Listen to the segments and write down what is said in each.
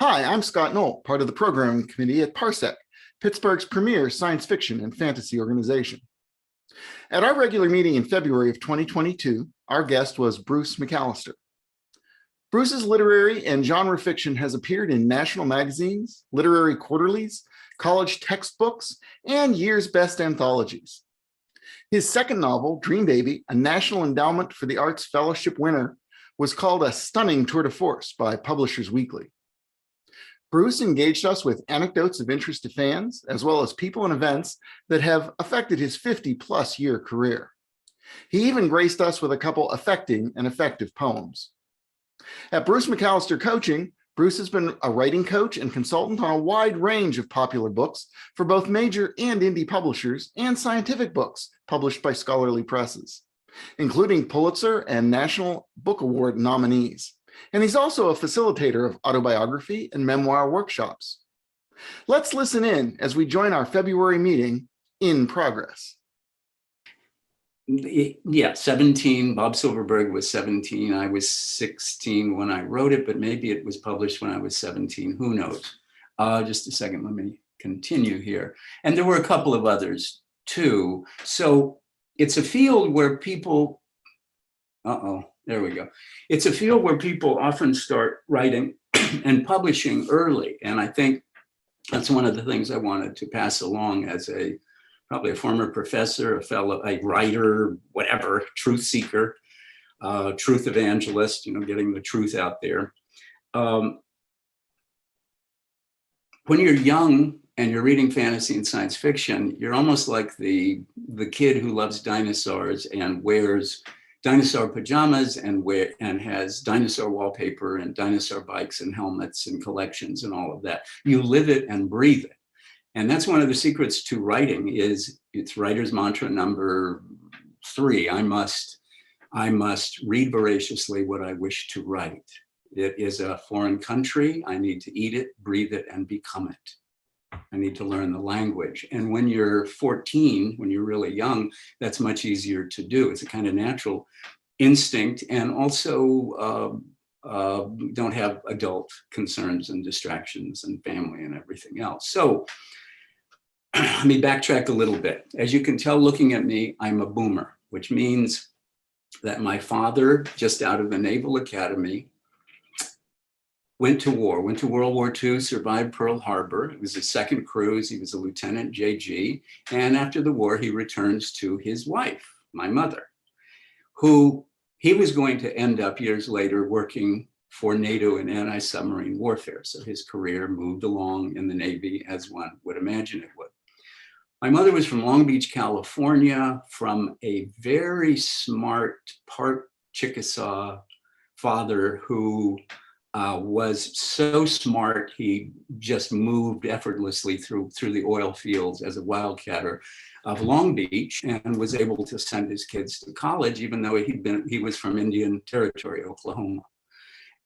Hi, I'm Scott Knoll, part of the programming committee at Parsec, Pittsburgh's premier science fiction and fantasy organization. At our regular meeting in February of 2022, our guest was Bruce McAllister. Bruce's literary and genre fiction has appeared in national magazines, literary quarterlies, college textbooks, and year's best anthologies. His second novel, Dream Baby, a National Endowment for the Arts Fellowship winner, was called a stunning tour de force by Publishers Weekly. Bruce engaged us with anecdotes of interest to fans, as well as people and events that have affected his 50-plus year career. He even graced us with a couple affecting and effective poems. At Bruce McAllister Coaching, Bruce has been a writing coach and consultant on a wide range of popular books for both major and indie publishers and scientific books published by scholarly presses, including Pulitzer and National Book Award nominees. And he's also a facilitator of autobiography and memoir workshops. Let's listen in as we join our February meeting in progress. Yeah, 17. Bob Silverberg was 17. I was 16 when I wrote it, but maybe it was published when I was 17. Who knows? Just a second. Let me continue here. And there were a couple of others too. So it's a field where people, there we go. It's a field where people often start writing and publishing early. And I think that's one of the things I wanted to pass along as probably a former professor, a writer, whatever, truth seeker, truth evangelist, getting the truth out there. When you're young and you're reading fantasy and science fiction, you're almost like the kid who loves dinosaurs and wears dinosaur pajamas and has dinosaur wallpaper and dinosaur bikes and helmets and collections and all of that. You live it and breathe it. And that's one of the secrets to writing is it's writer's mantra number 3. I must read voraciously what I wish to write. It is a foreign country. I need to eat it, breathe it, and become it. I need to learn the language. And when you're 14, when you're really young, that's much easier to do. It's a kind of natural instinct, and also don't have adult concerns and distractions and family and everything else. So let me backtrack a little bit. As you can tell, looking at me, I'm a boomer, which means that my father, just out of the Naval Academy, went to World War II, survived Pearl Harbor. It was his second cruise. He was a Lieutenant JG. And after the war, he returns to his wife, my mother, who he was going to end up years later working for NATO in anti-submarine warfare. So his career moved along in the Navy as one would imagine it would. My mother was from Long Beach, California, from a very smart part Chickasaw father who was so smart, he just moved effortlessly through the oil fields as a wildcatter of Long Beach and was able to send his kids to college, even though he was from Indian Territory, Oklahoma.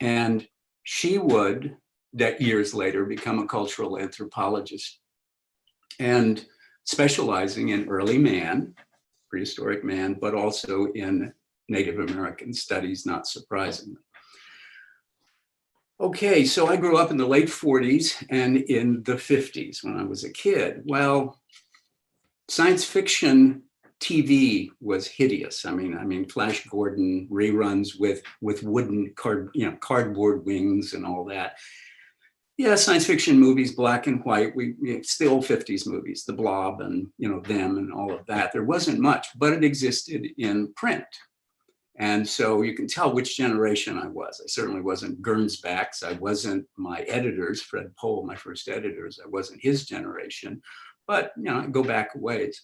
And she would, that years later, become a cultural anthropologist and specializing in early man, prehistoric man, but also in Native American studies, not surprisingly. Okay, so I grew up in the late 40s and in the 50s when I was a kid. Well, science fiction TV was hideous. I mean, Flash Gordon reruns with wooden cardboard wings and all that. Yeah, science fiction movies, black and white. It's the old 50s movies, The Blob and them and all of that. There wasn't much, but it existed in print. And so you can tell which generation I was. I certainly wasn't Gernsback's. I wasn't my editors, Fred Pohl, my first editors. I wasn't his generation, but I go back a ways.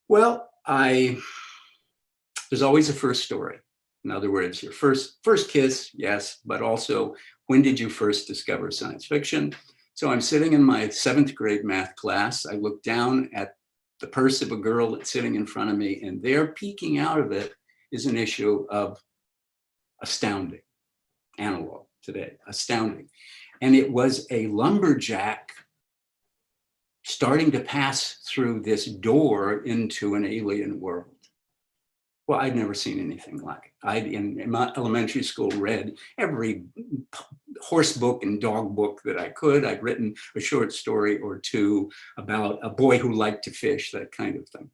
Well, there's always a first story. In other words, your first kiss, yes, but also when did you first discover science fiction? So I'm sitting in my 7th grade math class. I look down at the purse of a girl that's sitting in front of me, and there peeking out of it is an issue of Astounding, Analog today, Astounding. And it was a lumberjack starting to pass through this door into an alien world. Well, I'd never seen anything like it. In my elementary school read every horse book and dog book that I could. I'd written a short story or two about a boy who liked to fish, that kind of thing.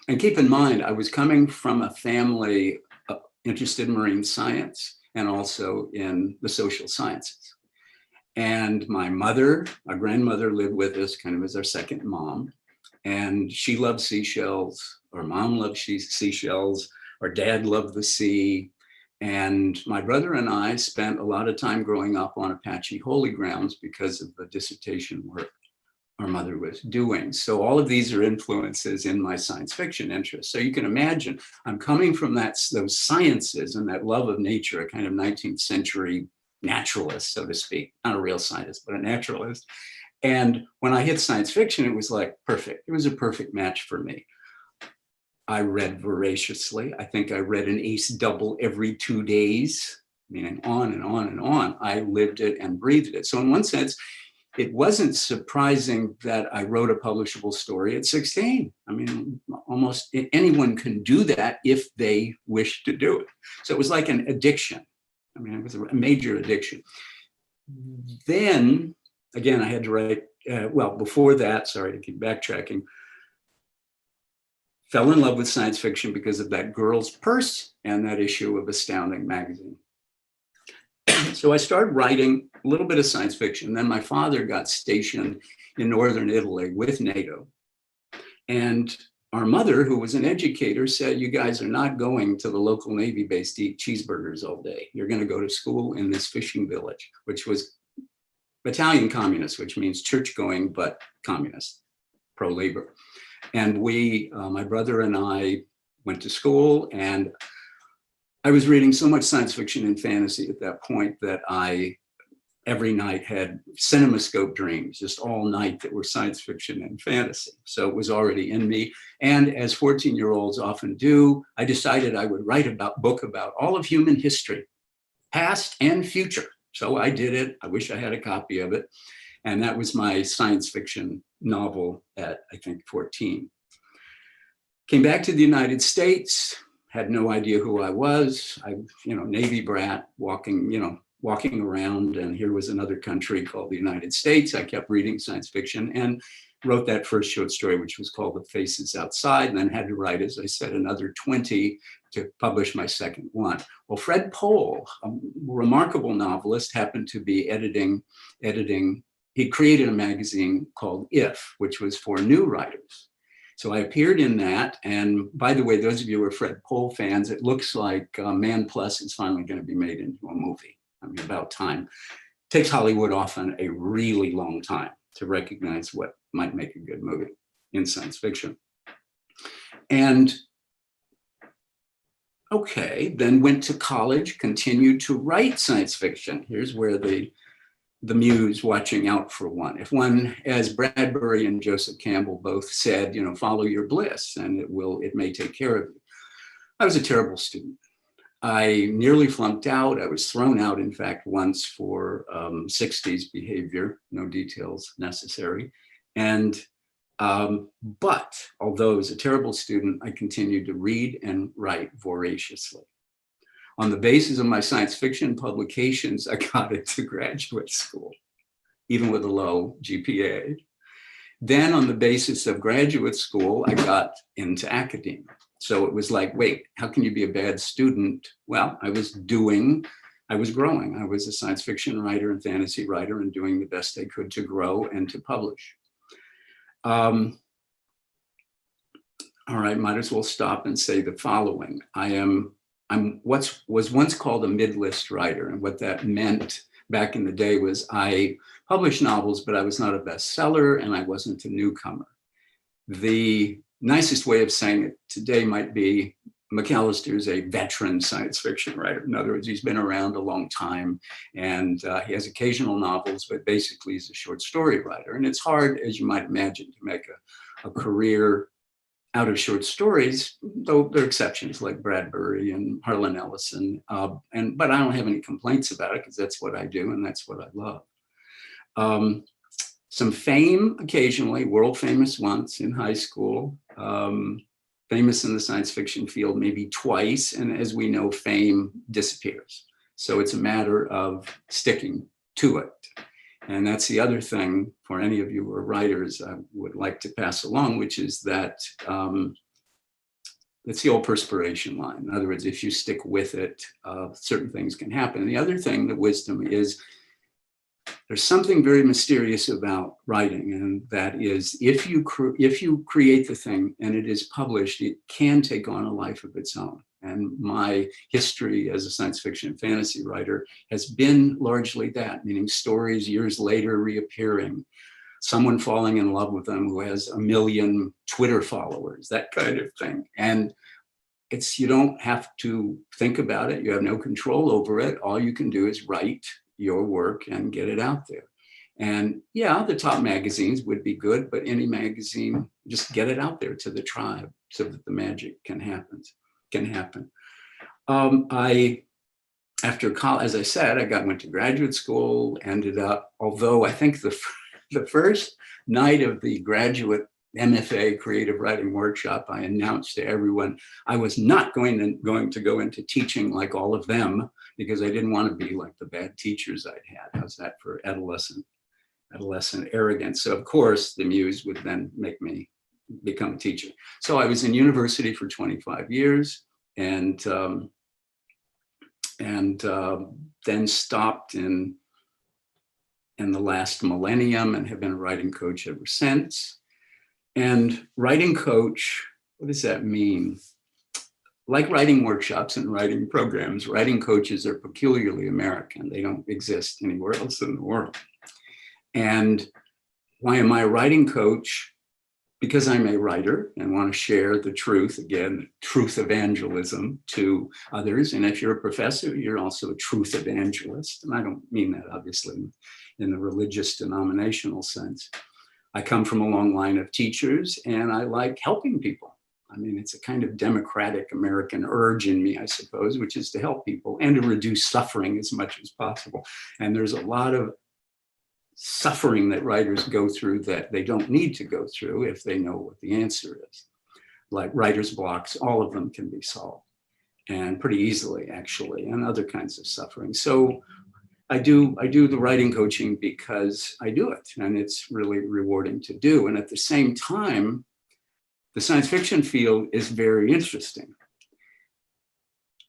And keep in mind, I was coming from a family interested in marine science and also in the social sciences. And my mother, our grandmother, lived with us kind of as our second mom. And she loved seashells. Our mom loved seashells. Our dad loved the sea. And my brother and I spent a lot of time growing up on Apache holy grounds because of the dissertation work our mother was doing. So all of these are influences in my science fiction interest. So you can imagine, I'm coming from those sciences and that love of nature, a kind of 19th century naturalist, so to speak, not a real scientist, but a naturalist. And when I hit science fiction, it was like perfect. It was a perfect match for me. I read voraciously. I think I read an ace double every 2 days, meaning on and on and on. I lived it and breathed it. So in one sense, it wasn't surprising that I wrote a publishable story at 16. I mean, almost anyone can do that if they wish to do it. So it was like an addiction. I mean, it was a major addiction. Then, again, I had to write, well, before that, sorry to keep backtracking, fell in love with science fiction because of that Girl's Purse and that issue of Astounding magazine. So I started writing a little bit of science fiction. Then my father got stationed in northern Italy with NATO. And our mother, who was an educator, said, you guys are not going to the local Navy base to eat cheeseburgers all day. You're going to go to school in this fishing village, which was Italian communist, which means church-going, but communist, pro-labor. And we, my brother and I, went to school, and I was reading so much science fiction and fantasy at that point that I, every night, had CinemaScope dreams, just all night, that were science fiction and fantasy. So it was already in me. And as 14-year-olds often do, I decided I would write a book about all of human history, past and future. So I did it. I wish I had a copy of it. And that was my science fiction novel at, I think, 14. Came back to the United States, had no idea who I was. I, Navy brat, walking around, and here was another country called the United States. I kept reading science fiction and wrote that first short story, which was called The Faces Outside, and then had to write, as I said, another 20 to publish my second one. Well, Fred Pohl, a remarkable novelist, happened to be editing. He created a magazine called If, which was for new writers. So I appeared in that. And by the way, those of you who are Fred Pohl fans, it looks like Man Plus is finally going to be made into a movie. I mean, about time. It takes Hollywood often a really long time to recognize what might make a good movie in science fiction. And okay, then went to college, continued to write science fiction. Here's where the muse watching out for one. If one, as Bradbury and Joseph Campbell both said, follow your bliss and it may take care of you. I was a terrible student. I nearly flunked out. I was thrown out, in fact, once for 60s behavior, no details necessary. And, but although I was a terrible student, I continued to read and write voraciously. On the basis of my science fiction publications, I got into graduate school, even with a low GPA. Then on the basis of graduate school, I got into academia. So it was like, wait, how can you be a bad student? Well, I was growing. I was a science fiction writer and fantasy writer and doing the best I could to grow and to publish. All right, might as well stop and say the following. I'm what was once called a mid-list writer, and what that meant back in the day was I published novels, but I was not a bestseller and I wasn't a newcomer. The nicest way of saying it today might be McAllister is a veteran science fiction writer. In other words, he's been around a long time, and he has occasional novels, but basically he's a short story writer. And it's hard, as you might imagine, to make a career out of short stories, though there are exceptions like Bradbury and Harlan Ellison. But I don't have any complaints about it because that's what I do and that's what I love. Some fame occasionally, world famous once in high school, famous in the science fiction field maybe twice. And as we know, fame disappears. So it's a matter of sticking to it. And that's the other thing for any of you who are writers I would like to pass along, which is that it's the old perspiration line. In other words, if you stick with it, certain things can happen. And the other thing, the wisdom is, there's something very mysterious about writing, and that is if you create the thing and it is published, it can take on a life of its own. And my history as a science fiction and fantasy writer has been largely that, meaning stories years later reappearing, someone falling in love with them who has 1 million Twitter followers, that kind of thing. And you don't have to think about it. You have no control over it. All you can do is write your work and get it out there. And yeah, the top magazines would be good, but any magazine, just get it out there to the tribe so that the magic can happen. After college, as I said, went to graduate school, ended up, although I think the first night of the graduate MFA creative writing workshop, I announced to everyone I was not going to go into teaching like all of them, because I didn't want to be like the bad teachers I'd had. How's that for adolescent arrogance? So of course the muse would then make me become a teacher. So I was in university for 25 years and then stopped in the last millennium and have been a writing coach ever since. And writing coach, what does that mean? Like writing workshops and writing programs, writing coaches are peculiarly American. They don't exist anywhere else in the world. And why am I a writing coach? Because I'm a writer and want to share the truth, again, truth evangelism to others. And if you're a professor, you're also a truth evangelist. And I don't mean that obviously in the religious denominational sense. I come from a long line of teachers and I like helping people. I mean, it's a kind of democratic American urge in me, I suppose, which is to help people and to reduce suffering as much as possible. And there's a lot of suffering that writers go through that they don't need to go through if they know what the answer is. Like writer's blocks, all of them can be solved, and pretty easily actually, and other kinds of suffering. So I do the writing coaching because I do it and it's really rewarding to do. And at the same time, the science fiction field is very interesting.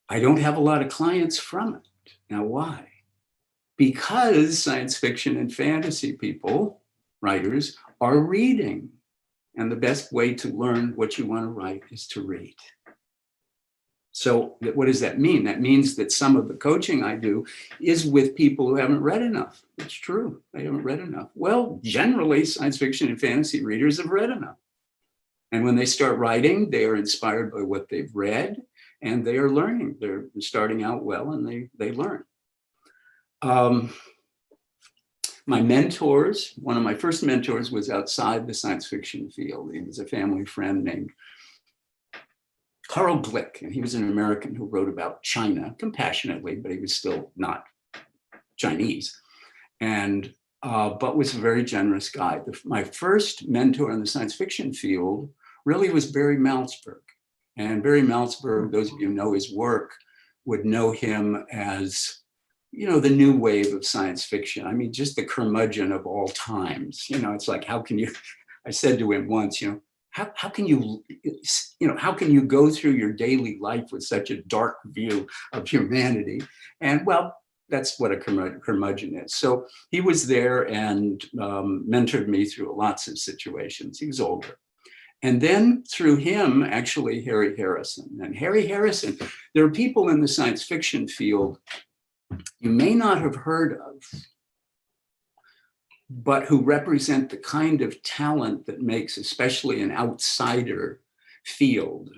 I don't have a lot of clients from it. Now, why? Because science fiction and fantasy people, writers, are reading. And the best way to learn what you want to write is to read. So what does that mean? That means that some of the coaching I do is with people who haven't read enough. It's true, they haven't read enough. Well, generally, science fiction and fantasy readers have read enough. And when they start writing, they are inspired by what they've read and they are learning. They're starting out well and they learn. My mentors, one of my first mentors was outside the science fiction field. He was a family friend named Carl Glick, and he was an American who wrote about China compassionately, but he was still not Chinese, and but was a very generous guy. My first mentor in the science fiction field really was Barry Malzberg. And Barry Malzberg, those of you who know his work, would know him as, you know, the new wave of science fiction. I mean, just the curmudgeon of all times. You know, it's like, how can you, I said to him once, you know, how can you go through your daily life with such a dark view of humanity? And well, that's what a curmudgeon is. So he was there and mentored me through lots of situations. He was older. And then through him, actually, Harry Harrison. And Harry Harrison, there are people in the science fiction field you may not have heard of, but who represent the kind of talent that makes especially an outsider field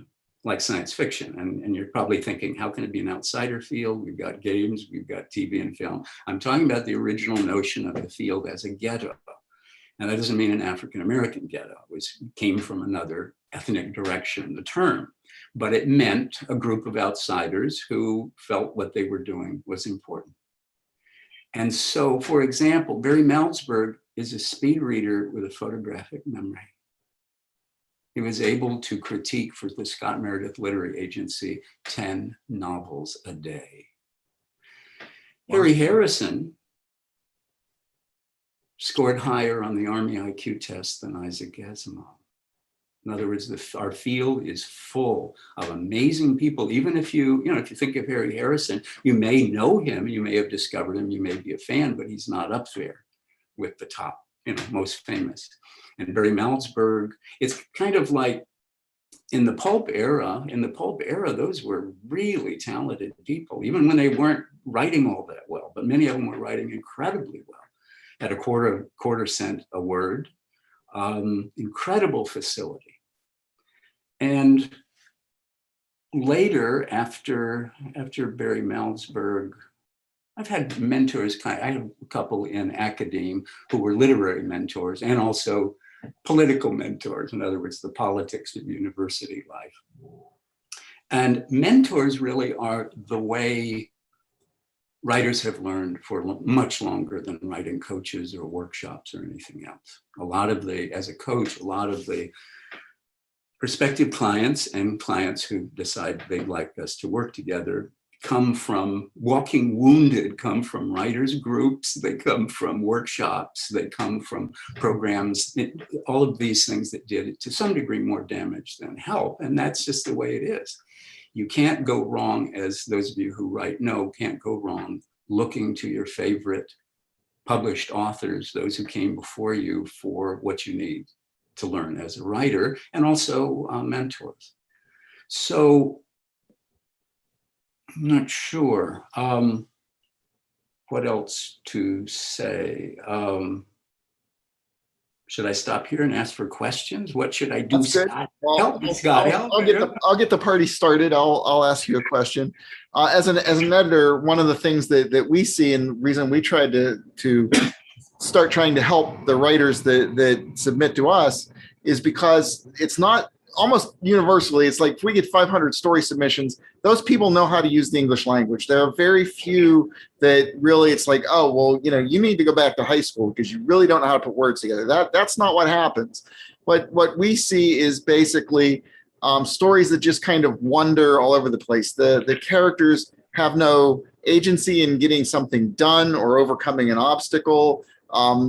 like science fiction. And you're probably thinking, how can it be an outsider field? We've got games, we've got TV and film. I'm talking about the original notion of the field as a ghetto. And that doesn't mean an African-American ghetto. It came from another ethnic direction, the term. But it meant a group of outsiders who felt what they were doing was important. And so, for example, Barry Malzberg is a speed reader with a photographic memory. He was able to critique for the Scott Meredith Literary Agency 10 novels a day. Harry Harrison scored higher on the Army IQ test than Isaac Asimov. In other words, our field is full of amazing people. Even if if you think of Harry Harrison, you may know him, you may have discovered him, you may be a fan, but he's not up there with the top, most famous. And Barry Malzberg, it's kind of like in the pulp era, those were really talented people, even when they weren't writing all that well, but many of them were writing incredibly well at a quarter cent a word, incredible facility. And later, after Barry Malzberg, I've had mentors. I had a couple in academe who were literary mentors and also political mentors. In other words, the politics of university life. And mentors really are the way writers have learned for much longer than writing coaches or workshops or anything else. As a coach, a lot of the prospective clients and clients who decide they'd like us to work together come from Walking Wounded, come from writers groups, they come from workshops, they come from programs, all of these things that did to some degree more damage than help. And that's just the way it is. You can't go wrong, as those of you who write know, can't go wrong looking to your favorite published authors, those who came before you, for what you need to learn as a writer, and also mentors. So I'm not sure what else to say. Should I stop here and ask for questions? What should I do, Scott? Well, help me, Scott. I'll get the party started. I'll ask you a question. As an editor, one of the things that we see, and the reason we tried to start trying to help the writers that submit to us, is because it's not almost universally. It's like if we get 500 story submissions, those people know how to use the English language. There are very few that really, it's like, oh, well, you need to go back to high school because you really don't know how to put words together. That's not what happens. What we see is basically stories that just kind of wander all over the place. The characters have no agency in getting something done or overcoming an obstacle.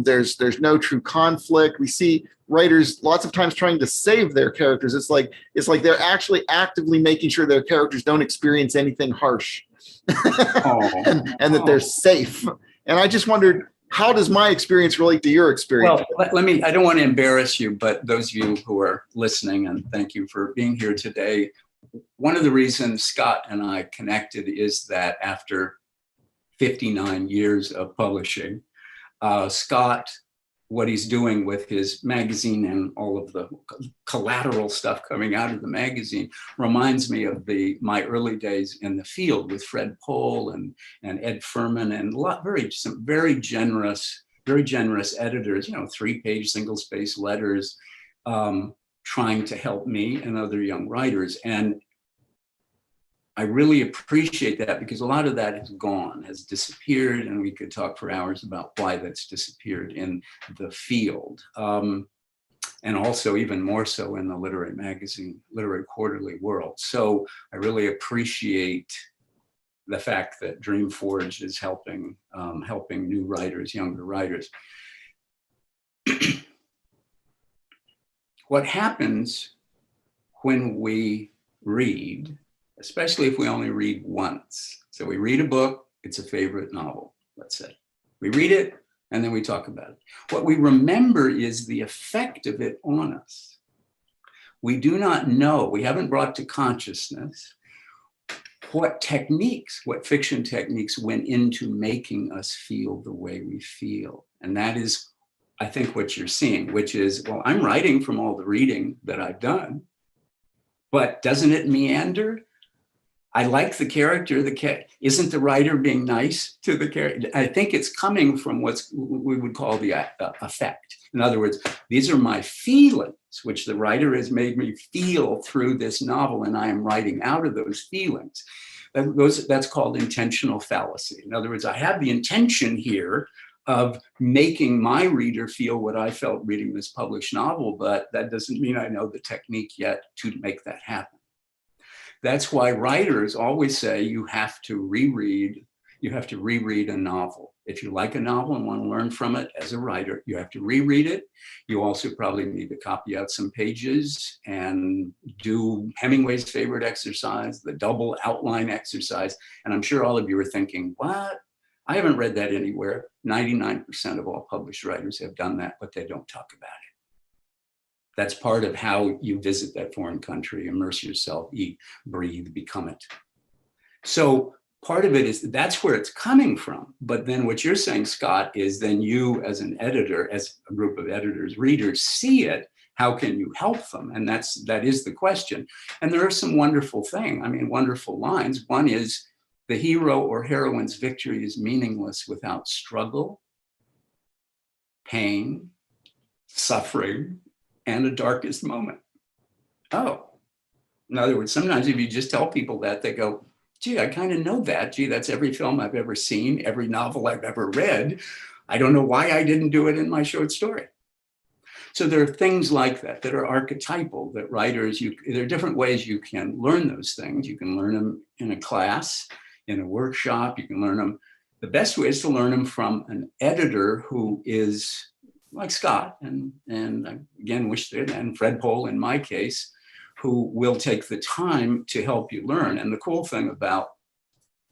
There's no true conflict. We see writers lots of times trying to save their characters. It's like they're actually actively making sure their characters don't experience anything harsh, and that they're safe. And I just wondered, how does my experience relate to your experience? Well, I don't want to embarrass you, but those of you who are listening, and thank you for being here today. One of the reasons Scott and I connected is that after 59 years of publishing, Scott, what he's doing with his magazine and all of the collateral stuff coming out of the magazine reminds me of my early days in the field with Fred Pohl and Ed Furman and some very generous editors, 3-page single-space letters trying to help me and other young writers. And I really appreciate that, because a lot of that is gone, has disappeared, and we could talk for hours about why that's disappeared in the field. And also even more so in the literary magazine, literary quarterly world. So I really appreciate the fact that Dreamforge is helping new writers, younger writers. What happens when we read, especially if we only read once. So we read a book, it's a favorite novel, let's say. We read it, and then we talk about it. What we remember is the effect of it on us. We do not know, we haven't brought to consciousness what fiction techniques went into making us feel the way we feel. And that is, I think, what you're seeing, which is, well, I'm writing from all the reading that I've done, but doesn't it meander? I like the character. Isn't the writer being nice to the character? I think it's coming from what we would call the affect. In other words, these are my feelings, which the writer has made me feel through this novel, and I am writing out of those feelings. That's called intentional fallacy. In other words, I have the intention here of making my reader feel what I felt reading this published novel, but that doesn't mean I know the technique yet to make that happen. That's why writers always say you have to reread You have to reread a novel. If you like a novel and want to learn from it as a writer, you have to reread it. You also probably need to copy out some pages and do Hemingway's favorite exercise, the double outline exercise. And I'm sure all of you are thinking, what? I haven't read that anywhere. 99% of all published writers have done that, but they don't talk about it. That's part of how you visit that foreign country, immerse yourself, eat, breathe, become it. So part of it is that's where it's coming from. But then what you're saying, Scott, is then you as an editor, as a group of editors, readers see it. How can you help them? And that is the question. And there are some wonderful things, wonderful lines. One is, the hero or heroine's victory is meaningless without struggle, pain, suffering, and a darkest moment. Oh, in other words, sometimes if you just tell people that, they go, gee, I kind of know that. Gee, that's every film I've ever seen, every novel I've ever read. I don't know why I didn't do it in my short story. So there are things like that that are archetypal, that writers, there are different ways you can learn those things. You can learn them in a class, in a workshop, you can learn them. The best way is to learn them from an editor who is like Scott, and again, and Fred Pohl in my case, who will take the time to help you learn. And the cool thing about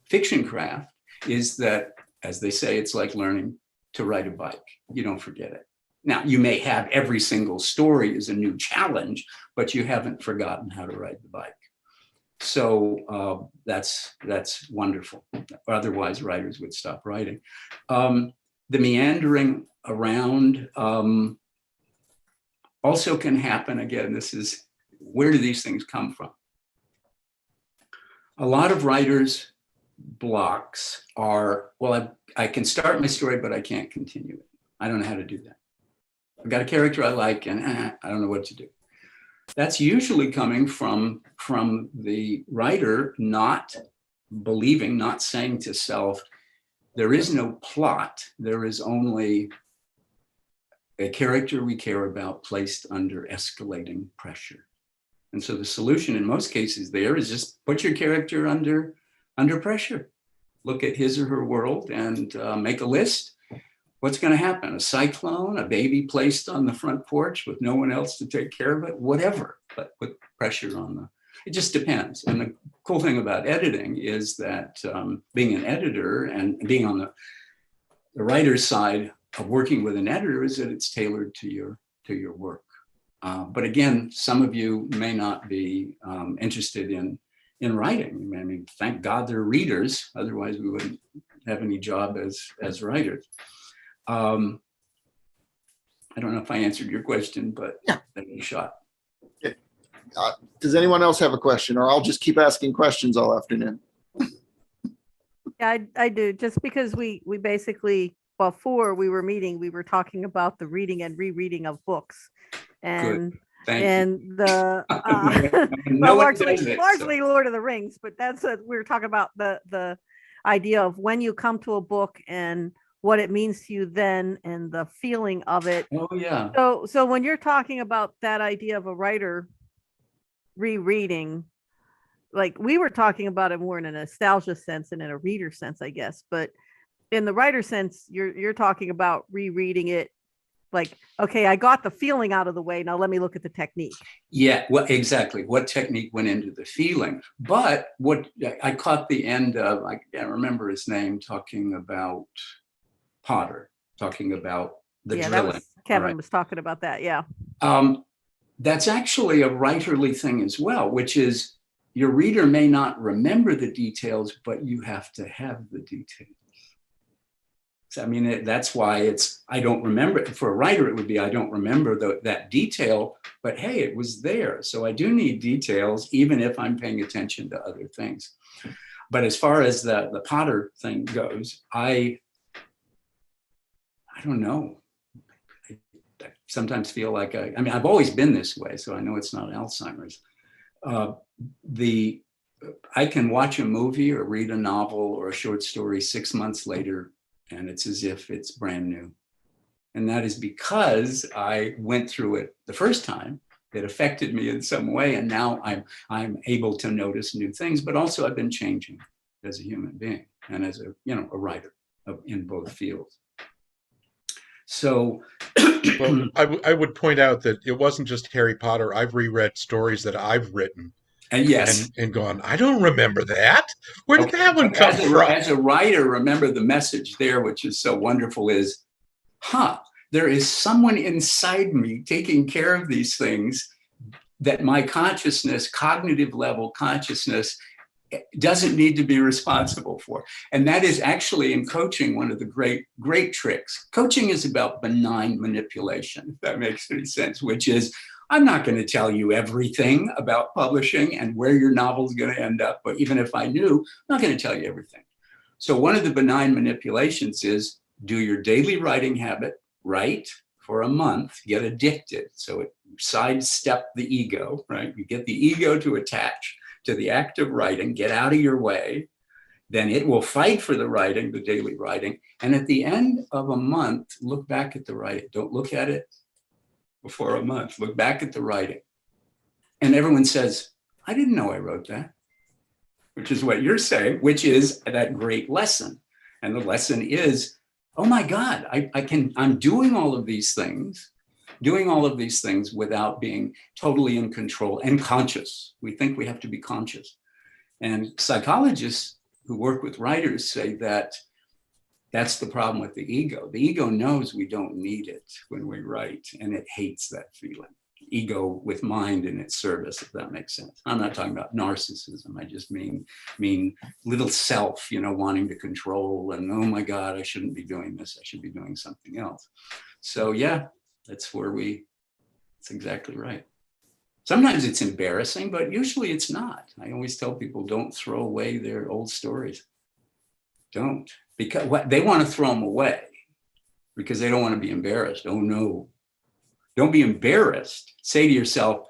fiction craft is that, as they say, it's like learning to ride a bike. You don't forget it. Now, you may have every single story is a new challenge, but you haven't forgotten how to ride the bike. So that's wonderful. Otherwise, writers would stop writing. The meandering around also can happen. Again, this is, where do these things come from? A lot of writers' blocks are, well, I can start my story, but I can't continue it. I don't know how to do that. I've got a character I like, and I don't know what to do. That's usually coming from the writer not believing, not saying to self, there is no plot, there is only a character we care about placed under escalating pressure. And so the solution in most cases there is just put your character under pressure. Look at his or her world and make a list. What's going to happen? A cyclone, a baby placed on the front porch with no one else to take care of it, whatever, but put pressure on the, it just depends. And the cool thing about editing is that being an editor and being on the writer's side of working with an editor is that it's tailored to your work. But again, some of you may not be interested in writing. I mean, thank God they're readers, otherwise we wouldn't have any job as writers. I don't know if I answered your question, but yeah, that was a shot. Okay. Does anyone else have a question, or I'll just keep asking questions all afternoon? Yeah, I do. Just because we basically, before we were meeting, we were talking about the reading and rereading of books, and the largely Lord of the Rings, but that's we were talking about the idea of when you come to a book and what it means to you then and the feeling of it. Oh yeah. So when you're talking about that idea of a writer rereading, like we were talking about it more in a nostalgia sense and in a reader sense, I guess, but in the writer sense, you're talking about rereading it like, okay, I got the feeling out of the way, now let me look at the technique. Yeah, well, exactly. What technique went into the feeling? But what I caught the end of, I can't remember his name, talking about Potter, talking about the drilling. Kevin was talking about that, yeah. That's actually a writerly thing as well, which is your reader may not remember the details, but you have to have the details. So, I mean, that's why it's, I don't remember. For a writer, it would be, I don't remember that detail, but hey, it was there. So I do need details, even if I'm paying attention to other things. But as far as the Potter thing goes, I don't know. I sometimes feel like I've always been this way, so I know it's not Alzheimer's. I can watch a movie or read a novel or a short story 6 months later, and it's as if it's brand new. And that is because I went through it the first time. It affected me in some way, and now I'm able to notice new things, but also I've been changing as a human being. and as a, a writer in both fields. So well, I would point out that it wasn't just Harry Potter. I've reread stories that I've written and yes, and gone, I don't remember that. Where did that one come from? As a writer, remember the message there, which is so wonderful, is, there is someone inside me taking care of these things that my consciousness, cognitive level consciousness, doesn't need to be responsible for. And that is actually in coaching one of the great tricks. Coaching is about benign manipulation, if that makes any sense, which is, I'm not going to tell you everything about publishing and where your novel is going to end up, but even if I knew, I'm not going to tell you everything. So one of the benign manipulations is do your daily writing habit, write for a month, get addicted. So it sidestep the ego, right? You get the ego to attach to the act of writing, get out of your way, then it will fight for the writing, the daily writing. And at the end of a month, look back at the writing. Don't look at it before a month, look back at the writing. And everyone says, I didn't know I wrote that, which is what you're saying, which is that great lesson. And the lesson is, oh my God, I'm doing all of these things without being totally in control and conscious. We think we have to be conscious. And psychologists who work with writers say that that's the problem with the ego. The ego knows we don't need it when we write, and it hates that feeling. Ego with mind in its service, if that makes sense. I'm not talking about narcissism. I just mean little self, wanting to control and, oh my God, I shouldn't be doing this. I should be doing something else. So yeah, that's exactly right. Sometimes it's embarrassing, but usually it's not. I always tell people, don't throw away their old stories. Don't, because they want to throw them away because they don't want to be embarrassed. Oh no, don't be embarrassed. Say to yourself,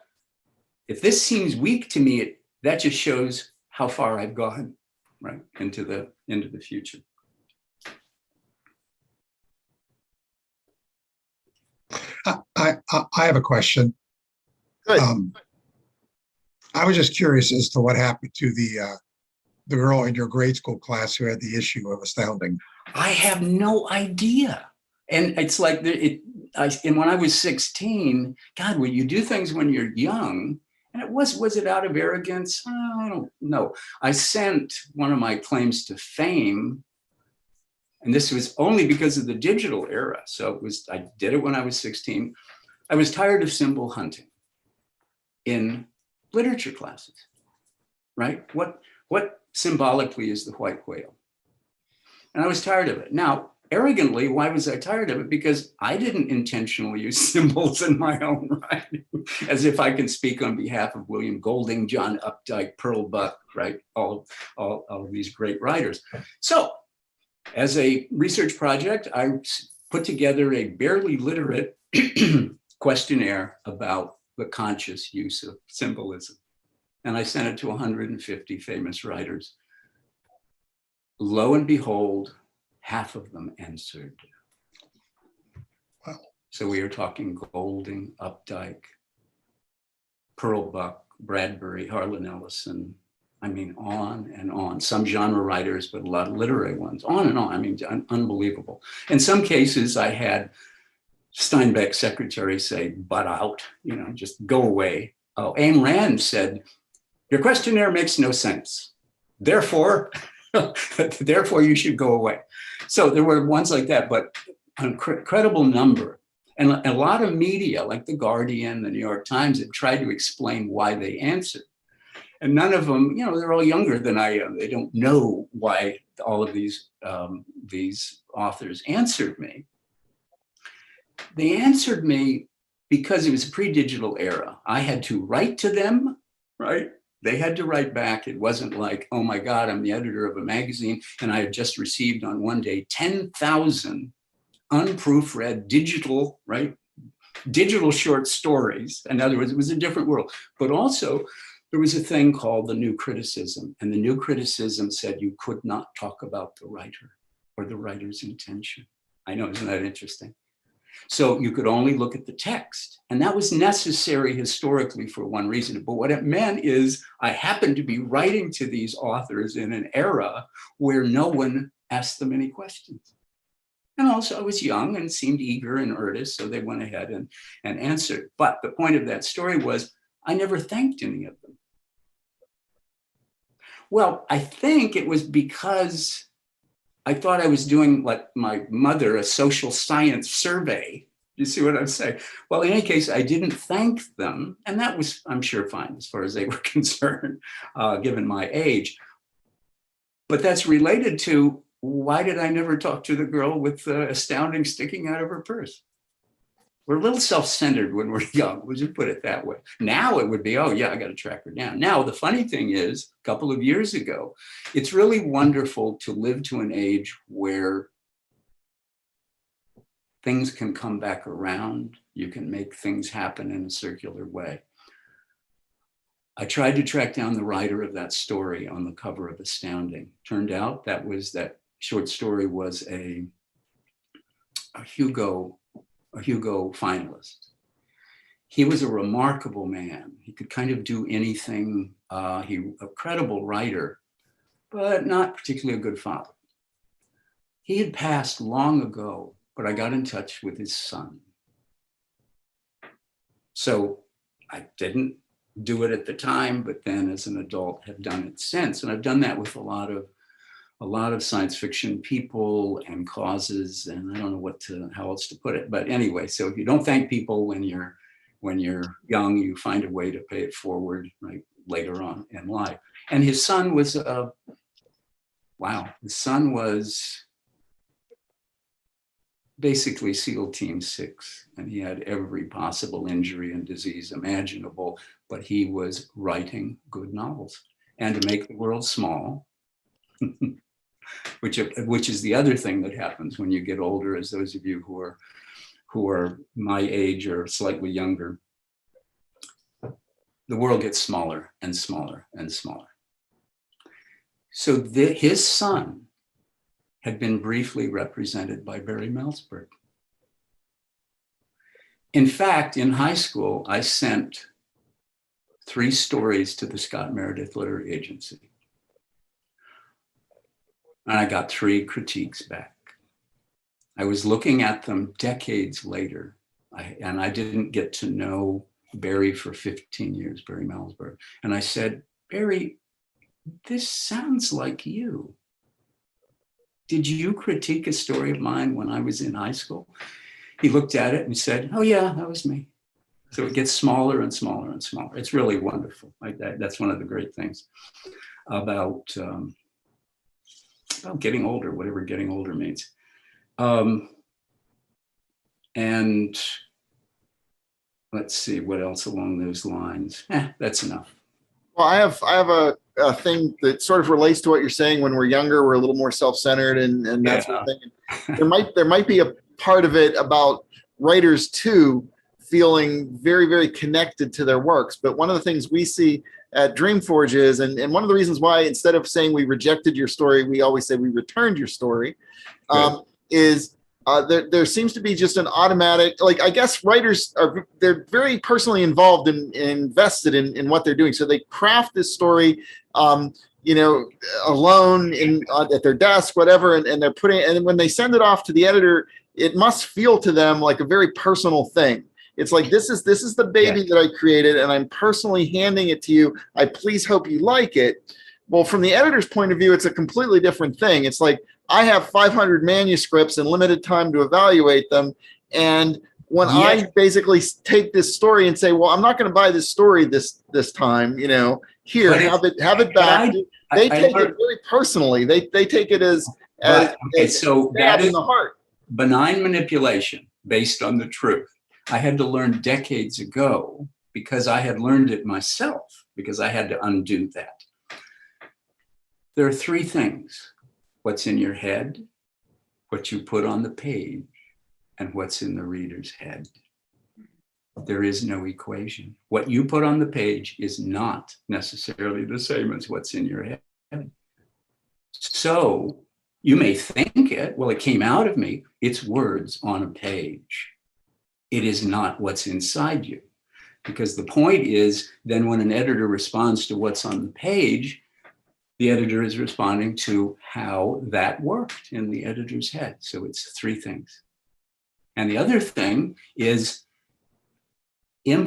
if this seems weak to me, that just shows how far I've gone, right, into the future. I have a question. Good. I was just curious as to what happened to the girl in your grade school class who had the issue of Astounding. I have no idea. And it's like, and when I was 16, God, when you do things when you're young, and was it out of arrogance? I don't know. I sent one of my claims to fame, and this was only because of the digital era. So I did it when I was 16. I was tired of symbol hunting in literature classes, right? What symbolically is the white whale? And I was tired of it. Now, arrogantly, why was I tired of it? Because I didn't intentionally use symbols in my own writing, as if I can speak on behalf of William Golding, John Updike, Pearl Buck, right? All of these great writers. So as a research project, I put together a barely literate questionnaire about the conscious use of symbolism. And I sent it to 150 famous writers. Lo and behold, half of them answered. Wow. So we are talking Golding, Updike, Pearl Buck, Bradbury, Harlan Ellison. I mean, on and on. Some genre writers, but a lot of literary ones. On and on. I mean, unbelievable. In some cases, I had Steinbeck's secretary say, "Butt out," just go away. Oh, Ayn Rand said, "Your questionnaire makes no sense. Therefore, you should go away." So there were ones like that, but an incredible number. And a lot of media, like The Guardian, the New York Times, had tried to explain why they answered. And none of them, they're all younger than I am. They don't know why all of these authors answered me. They answered me because it was a pre-digital era. I had to write to them, right? They had to write back. It wasn't like, oh my God, I'm the editor of a magazine and I had just received on one day 10,000 unproofread digital, right? Digital short stories. In other words, it was a different world. But also, there was a thing called the new criticism. And the new criticism said you could not talk about the writer or the writer's intention. I know, isn't that interesting? So you could only look at the text. And that was necessary historically for one reason. But what it meant is I happened to be writing to these authors in an era where no one asked them any questions. And also I was young and seemed eager and earnest, so they went ahead and answered. But the point of that story was I never thanked any of them. Well, I think it was because I thought I was doing, like my mother, a social science survey. You see what I'm saying? Well, in any case, I didn't thank them. And that was, I'm sure, fine as far as they were concerned, given my age. But that's related to, why did I never talk to the girl with Astounding sticking out of her purse? We're a little self-centered when we're young, would you put it that way? Now it would be, oh yeah, I got to track her down. Now, the funny thing is, a couple of years ago, it's really wonderful to live to an age where things can come back around. You can make things happen in a circular way. I tried to track down the writer of that story on the cover of Astounding. Turned out that short story was a Hugo finalist. He was a remarkable man. He could kind of do anything. A credible writer, but not particularly a good father. He had passed long ago, but I got in touch with his son. So I didn't do it at the time, but then as an adult have done it since. And I've done that with a lot of science fiction people and causes, and I don't know how else to put it. But anyway, so if you don't thank people when you're young, you find a way to pay it forward, right, later on in life. And his son was his son was basically SEAL Team 6, and he had every possible injury and disease imaginable, but he was writing good novels. And to make the world small, which is the other thing that happens when you get older, as those of you who are my age or slightly younger, the world gets smaller and smaller and smaller. So his son had been briefly represented by Barry Meltzberg. In fact, in high school, I sent 3 stories to the Scott Meredith Literary Agency. And I got 3 critiques back. I was looking at them decades later, and I didn't get to know Barry for 15 years, Barry Meltzberg. And I said, Barry, this sounds like you. Did you critique a story of mine when I was in high school? He looked at it and said, oh yeah, that was me. So it gets smaller and smaller and smaller. It's really wonderful. That's one of the great things about getting older, whatever getting older means. And let's see what else along those lines. That's enough. Well, I have a thing that sort of relates to what you're saying. When we're younger, we're a little more self-centered and that sort of thing. There might be a part of it about writers too feeling very, very connected to their works. But one of the things we see at Dreamforge is, and one of the reasons why instead of saying we rejected your story, we always say we returned your story, is there seems to be just an automatic, like, I guess writers they're very personally involved and invested in what they're doing. So they craft this story, alone at their desk, whatever, and they're putting it, and when they send it off to the editor, it must feel to them like a very personal thing. It's like, this is the baby that I created, and I'm personally handing it to you. I please hope you like it. Well, from the editor's point of view, it's a completely different thing. It's like, I have 500 manuscripts and limited time to evaluate them. And when I basically take this story and say, well, I'm not going to buy this story this time, here, have it back. They take it very personally. They take it as so that is in the heart. Benign manipulation based on the truth. I had to learn decades ago because I had learned it myself, because I had to undo that. There are 3 things: what's in your head, what you put on the page, and what's in the reader's head. There is no equation. What you put on the page is not necessarily the same as what's in your head. So you may think it came out of me. It's words on a page. It is not what's inside you. Because the point is, then when an editor responds to what's on the page, the editor is responding to how that worked in the editor's head. So it's three things. And the other thing is,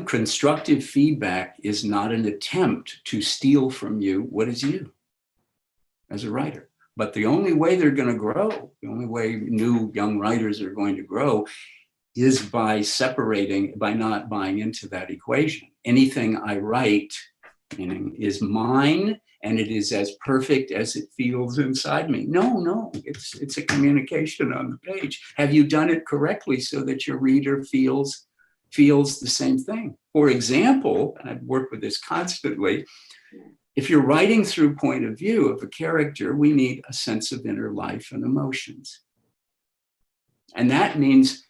constructive feedback is not an attempt to steal from you what is you as a writer. But the only way they're going to grow, the only way new young writers are going to grow is by separating, by not buying into that equation. Anything I write, meaning, is mine, and it is as perfect as it feels inside me. No, it's a communication on the page. Have you done it correctly so that your reader feels the same thing? For example, and I've worked with this constantly, if you're writing through point of view of a character, we need a sense of inner life and emotions. And that means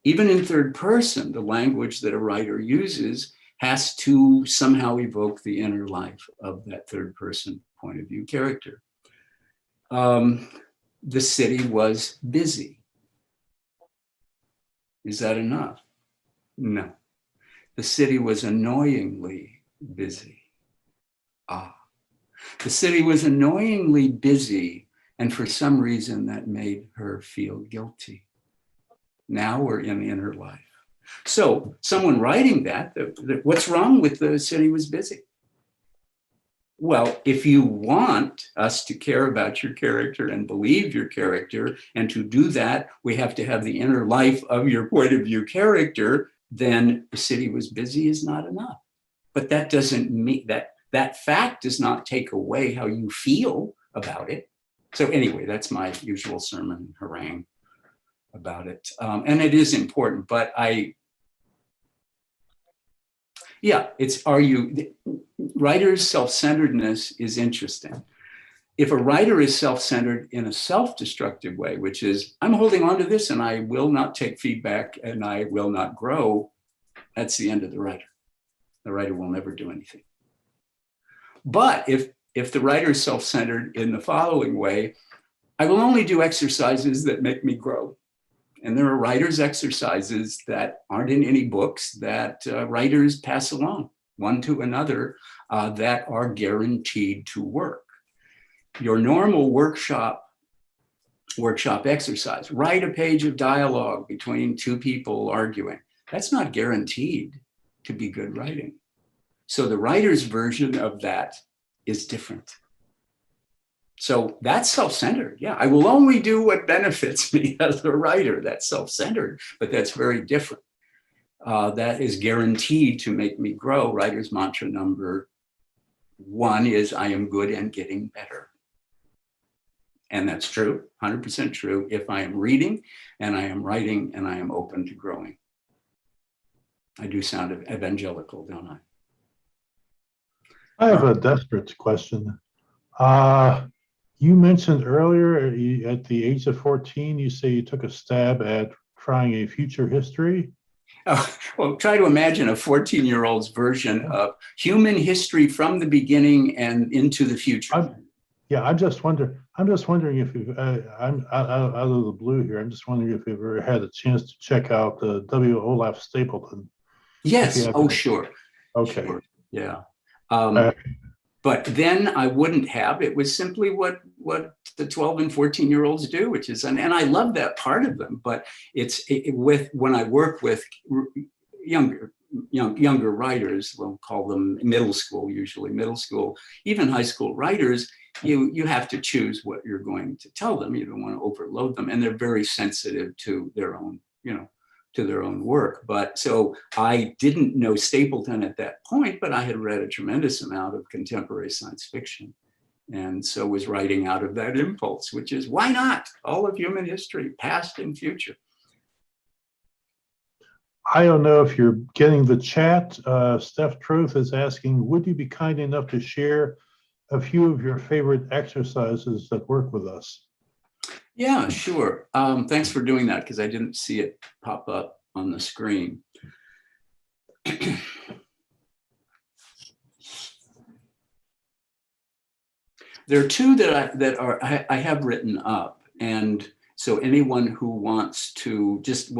even in third person, the language that a writer uses has to somehow evoke the inner life of that third person point of view character. The city was busy. Is that enough? No. The city was annoyingly busy. The city was annoyingly busy, and for some reason that made her feel guilty. Now we're in inner life. So someone writing that, what's wrong with the city was busy? Well, if you want us to care about your character and believe your character, and to do that, we have to have the inner life of your point of view character, then the city was busy is not enough. But that doesn't mean that fact does not take away how you feel about it. So anyway, that's my usual sermon harangue about it. And it is important, but writer's self-centeredness is interesting. If a writer is self-centered in a self-destructive way, which is, I'm holding on to this and I will not take feedback and I will not grow, that's the end of the writer. The writer will never do anything. But if the writer is self-centered in the following way, I will only do exercises that make me grow. And there are writers' exercises that aren't in any books that writers pass along one to another that are guaranteed to work. Your normal workshop exercise, write a page of dialogue between two people arguing. That's not guaranteed to be good writing. So the writer's version of that is different. So that's self-centered. Yeah, I will only do what benefits me as a writer. That's self-centered, but that's very different. That is guaranteed to make me grow. Writer's mantra number one is, I am good and getting better. And that's true, 100% true, if I am reading and I am writing and I am open to growing. I do sound evangelical, don't I? I have a desperate question. You mentioned earlier at the age of 14, you say you took a stab at trying a future history. Oh, well, try to imagine a 14-year-old's version of human history from the beginning and into the future. I'm just wondering if you've, I'm out of the blue here. I'm just wondering if you've ever had a chance to check out the W. Olaf Stapleton. Yes. Oh, sure. Okay. Sure. Yeah. But then I wouldn't have. It was simply what the 12 and 14-year-olds do, which is, and I love that part of them. But when I work with younger writers, we'll call them middle school, usually middle school, even high school writers, you have to choose what you're going to tell them. You don't want to overload them, and they're very sensitive to their own, to their own work. But so I didn't know Stapleton at that point, but I had read a tremendous amount of contemporary science fiction. And so was writing out of that impulse, which is, why not? All of human history, past and future. I don't know if you're getting the chat. Steph Truth is asking, would you be kind enough to share a few of your favorite exercises that work with us? Yeah, sure. Thanks for doing that, because I didn't see it pop up on the screen. There are two that I have written up, and So anyone who wants to just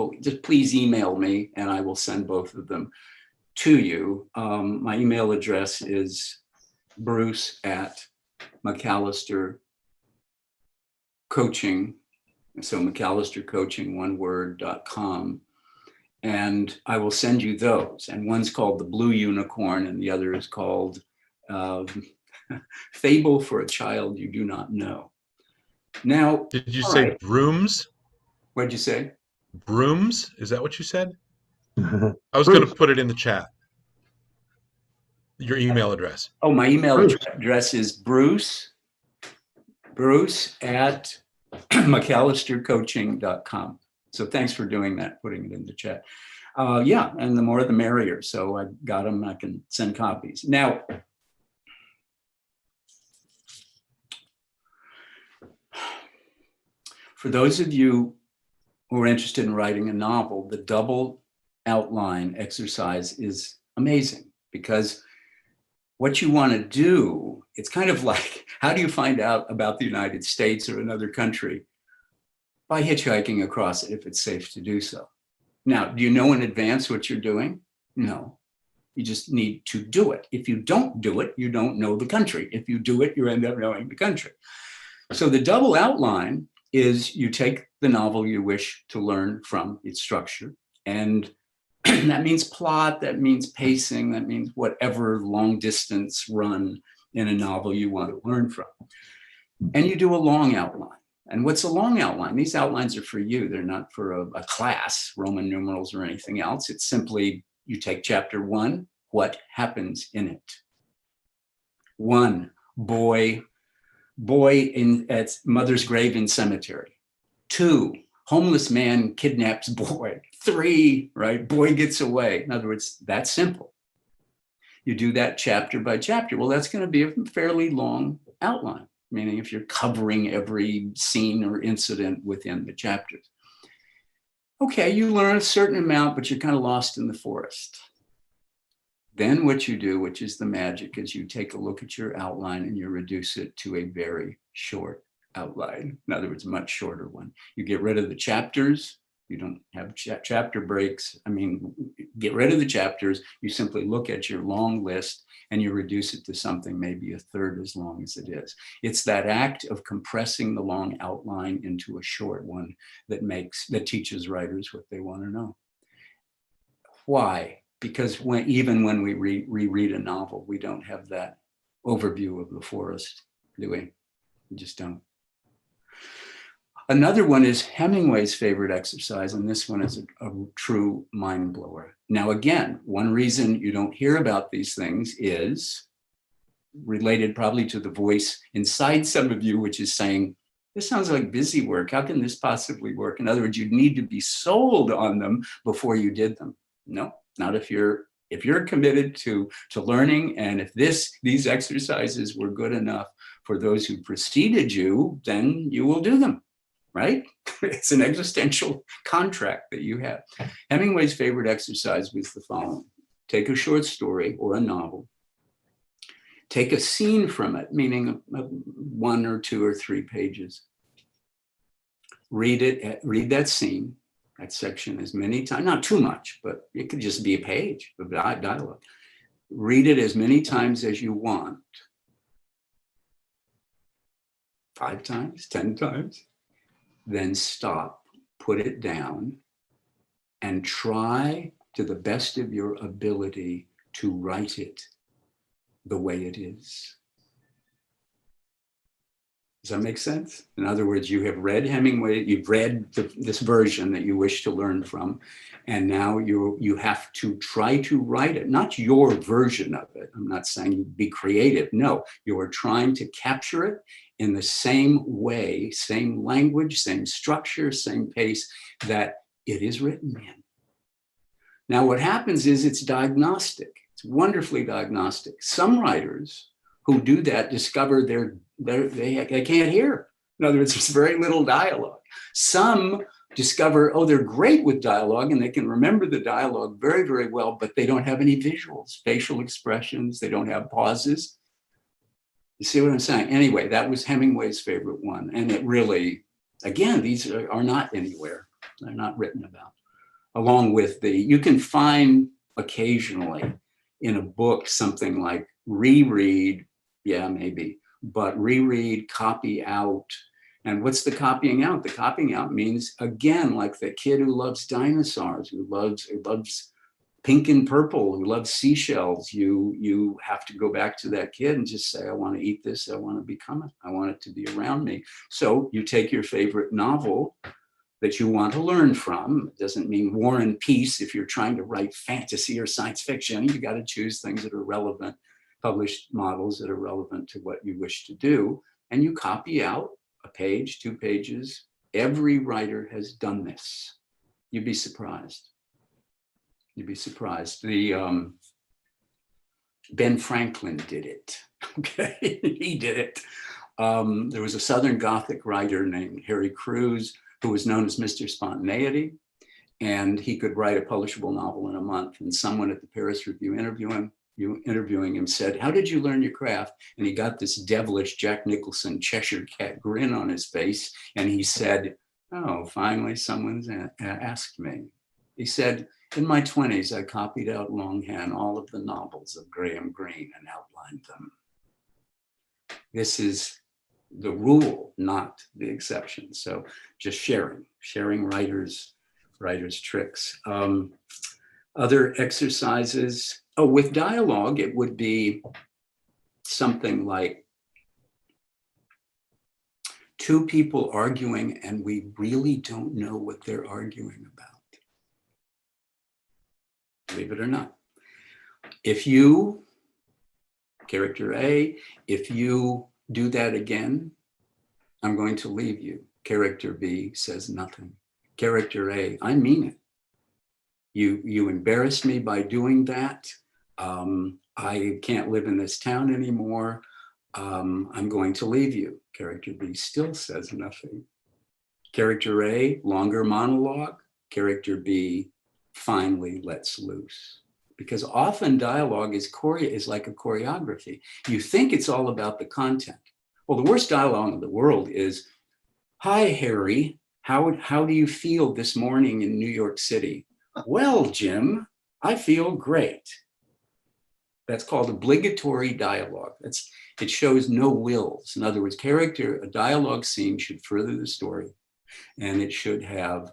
please email me and I will send both of them to you. My email address is bruce@McAllister Coaching. So McAllister Coaching, one word.com. And I will send you those. And one's called The Blue Unicorn and the other is called Fable for a Child You Do Not Know. Now, Did you all say right. brooms? What'd you say? Brooms? Is that what you said? I was going to put it in the chat. Your email address. Oh, my email Bruce. address is Bruce at McAllisterCoaching.com. So thanks for doing that, putting it in the chat. Yeah, and the more the merrier. So I got them, I can send copies. Now, for those of you who are interested in writing a novel, the double outline exercise is amazing because what you want to do, it's kind of like, how do you find out about the United States or another country? By hitchhiking across it if it's safe to do so. Now, do you know in advance what you're doing? No. You just need to do it. If you don't do it, you don't know the country. If you do it, you end up knowing the country. So the double outline is you take the novel you wish to learn from, its structure, and that means plot, that means pacing, that means whatever long distance run in a novel you want to learn from. And you do a long outline. And what's a long outline? These outlines are for you. They're not for a class, Roman numerals or anything else. It's simply, you take chapter 1, what happens in it? 1, boy at mother's grave in cemetery. 2, homeless man kidnaps boy. 3, right, boy gets away. In other words, that's simple. You do that chapter by chapter. Well, that's going to be a fairly long outline, meaning if you're covering every scene or incident within the chapters. Okay, you learn a certain amount, but you're kind of lost in the forest. Then what you do, which is the magic, is you take a look at your outline and you reduce it to a very short outline. In other words, a much shorter one. You get rid of the chapters. You don't have chapter breaks. I mean, get rid of the chapters. You simply look at your long list and you reduce it to something maybe a third as long as it is. It's that act of compressing the long outline into a short one that teaches writers what they want to know. Why? Because even when we reread a novel, we don't have that overview of the forest, do we? We just don't. Another one is Hemingway's favorite exercise, and this one is a true mind blower. Now, again, one reason you don't hear about these things is related probably to the voice inside some of you, which is saying, this sounds like busy work. How can this possibly work? In other words, you'd need to be sold on them before you did them. No, not if you're committed to learning, and if these exercises were good enough for those who preceded you, then you will do them. Right? It's an existential contract that you have. Hemingway's favorite exercise was the following. Take a short story or a novel, take a scene from it, meaning 1 or 2 or 3 pages. Read that scene, that section as many times, not too much, but it could just be a page of dialogue. Read it as many times as you want. 5 times, 10 times. Then stop, put it down, and try to the best of your ability to write it the way it is. Does that make sense? In other words, you have read Hemingway, you've read this version that you wish to learn from, and now you have to try to write it, not your version of it. I'm not saying you be creative. No, you are trying to capture it in the same way, same language, same structure, same pace that it is written in. Now, what happens is it's diagnostic. It's wonderfully diagnostic. Some writers who do that discover they can't hear. In other words, there's very little dialogue. Some discover, oh, they're great with dialogue and they can remember the dialogue very, very well, but they don't have any visuals, facial expressions, they don't have pauses. You see what I'm saying? Anyway, that was Hemingway's favorite one. And it really, Again, these are not anywhere. They're not written about. Along with you can find occasionally in a book something like reread, yeah, maybe, but reread, copy out. And what's the copying out? The copying out means, again, like the kid who loves dinosaurs, who loves pink and purple, who loves seashells. You have to go back to that kid and just say, I want to eat this. I want to become it. I want it to be around me. So you take your favorite novel that you want to learn from. It doesn't mean War and Peace. If you're trying to write fantasy or science fiction, you got to choose things that are relevant, published models that are relevant to what you wish to do. And you copy out a page, 2 pages. Every writer has done this. You'd be surprised. You'd be surprised. Ben Franklin did it. Okay, he did it. There was a Southern Gothic writer named Harry Crews, who was known as Mr. Spontaneity, and he could write a publishable novel in a month. And someone at the Paris Review interviewing him said, how did you learn your craft? And he got this devilish Jack Nicholson Cheshire Cat grin on his face. And he said, oh, finally someone's asked me. He said, in my 20s, I copied out longhand all of the novels of Graham Greene and outlined them. This is the rule, not the exception. So just sharing writers' tricks. Other exercises, with dialogue, it would be something like 2 people arguing and we really don't know what they're arguing about. Believe it or not. If you, character A, if you do that again, I'm going to leave you. Character B says nothing. Character A, I mean it. You embarrassed me by doing that. I can't live in this town anymore. I'm going to leave you. Character B still says nothing. Character A, longer monologue. Character B finally lets loose. Because often dialogue is like a choreography. You think it's all about the content. Well, the worst dialogue in the world is, hi, Harry, how do you feel this morning in New York City? Well, Jim, I feel great. That's called obligatory dialogue. It shows no wills. In other words, a dialogue scene should further the story, and it should have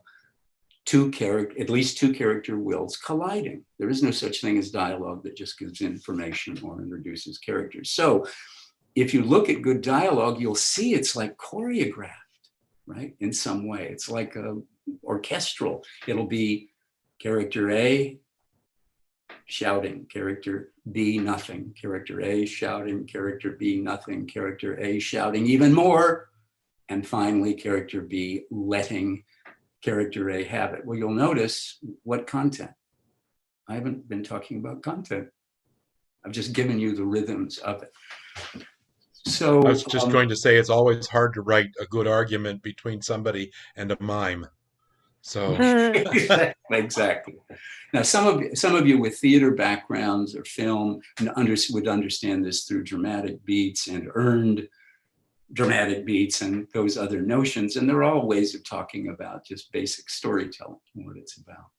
at least two character wills colliding. There is no such thing as dialogue that just gives information or introduces characters. So if you look at good dialogue, you'll see it's like choreographed, right? In some way, it's like orchestral. It'll be character A shouting, character B nothing, character A shouting, character B nothing, character A shouting even more, and finally character B letting character A have it. Well, you'll notice what content. I haven't been talking about content. I've just given you the rhythms of it. So I was just going to say it's always hard to write a good argument between somebody and a mime. So exactly. Now, some of you with theater backgrounds or film would understand this through dramatic beats and earned dramatic beats and those other notions. And they're all ways of talking about just basic storytelling and what it's about.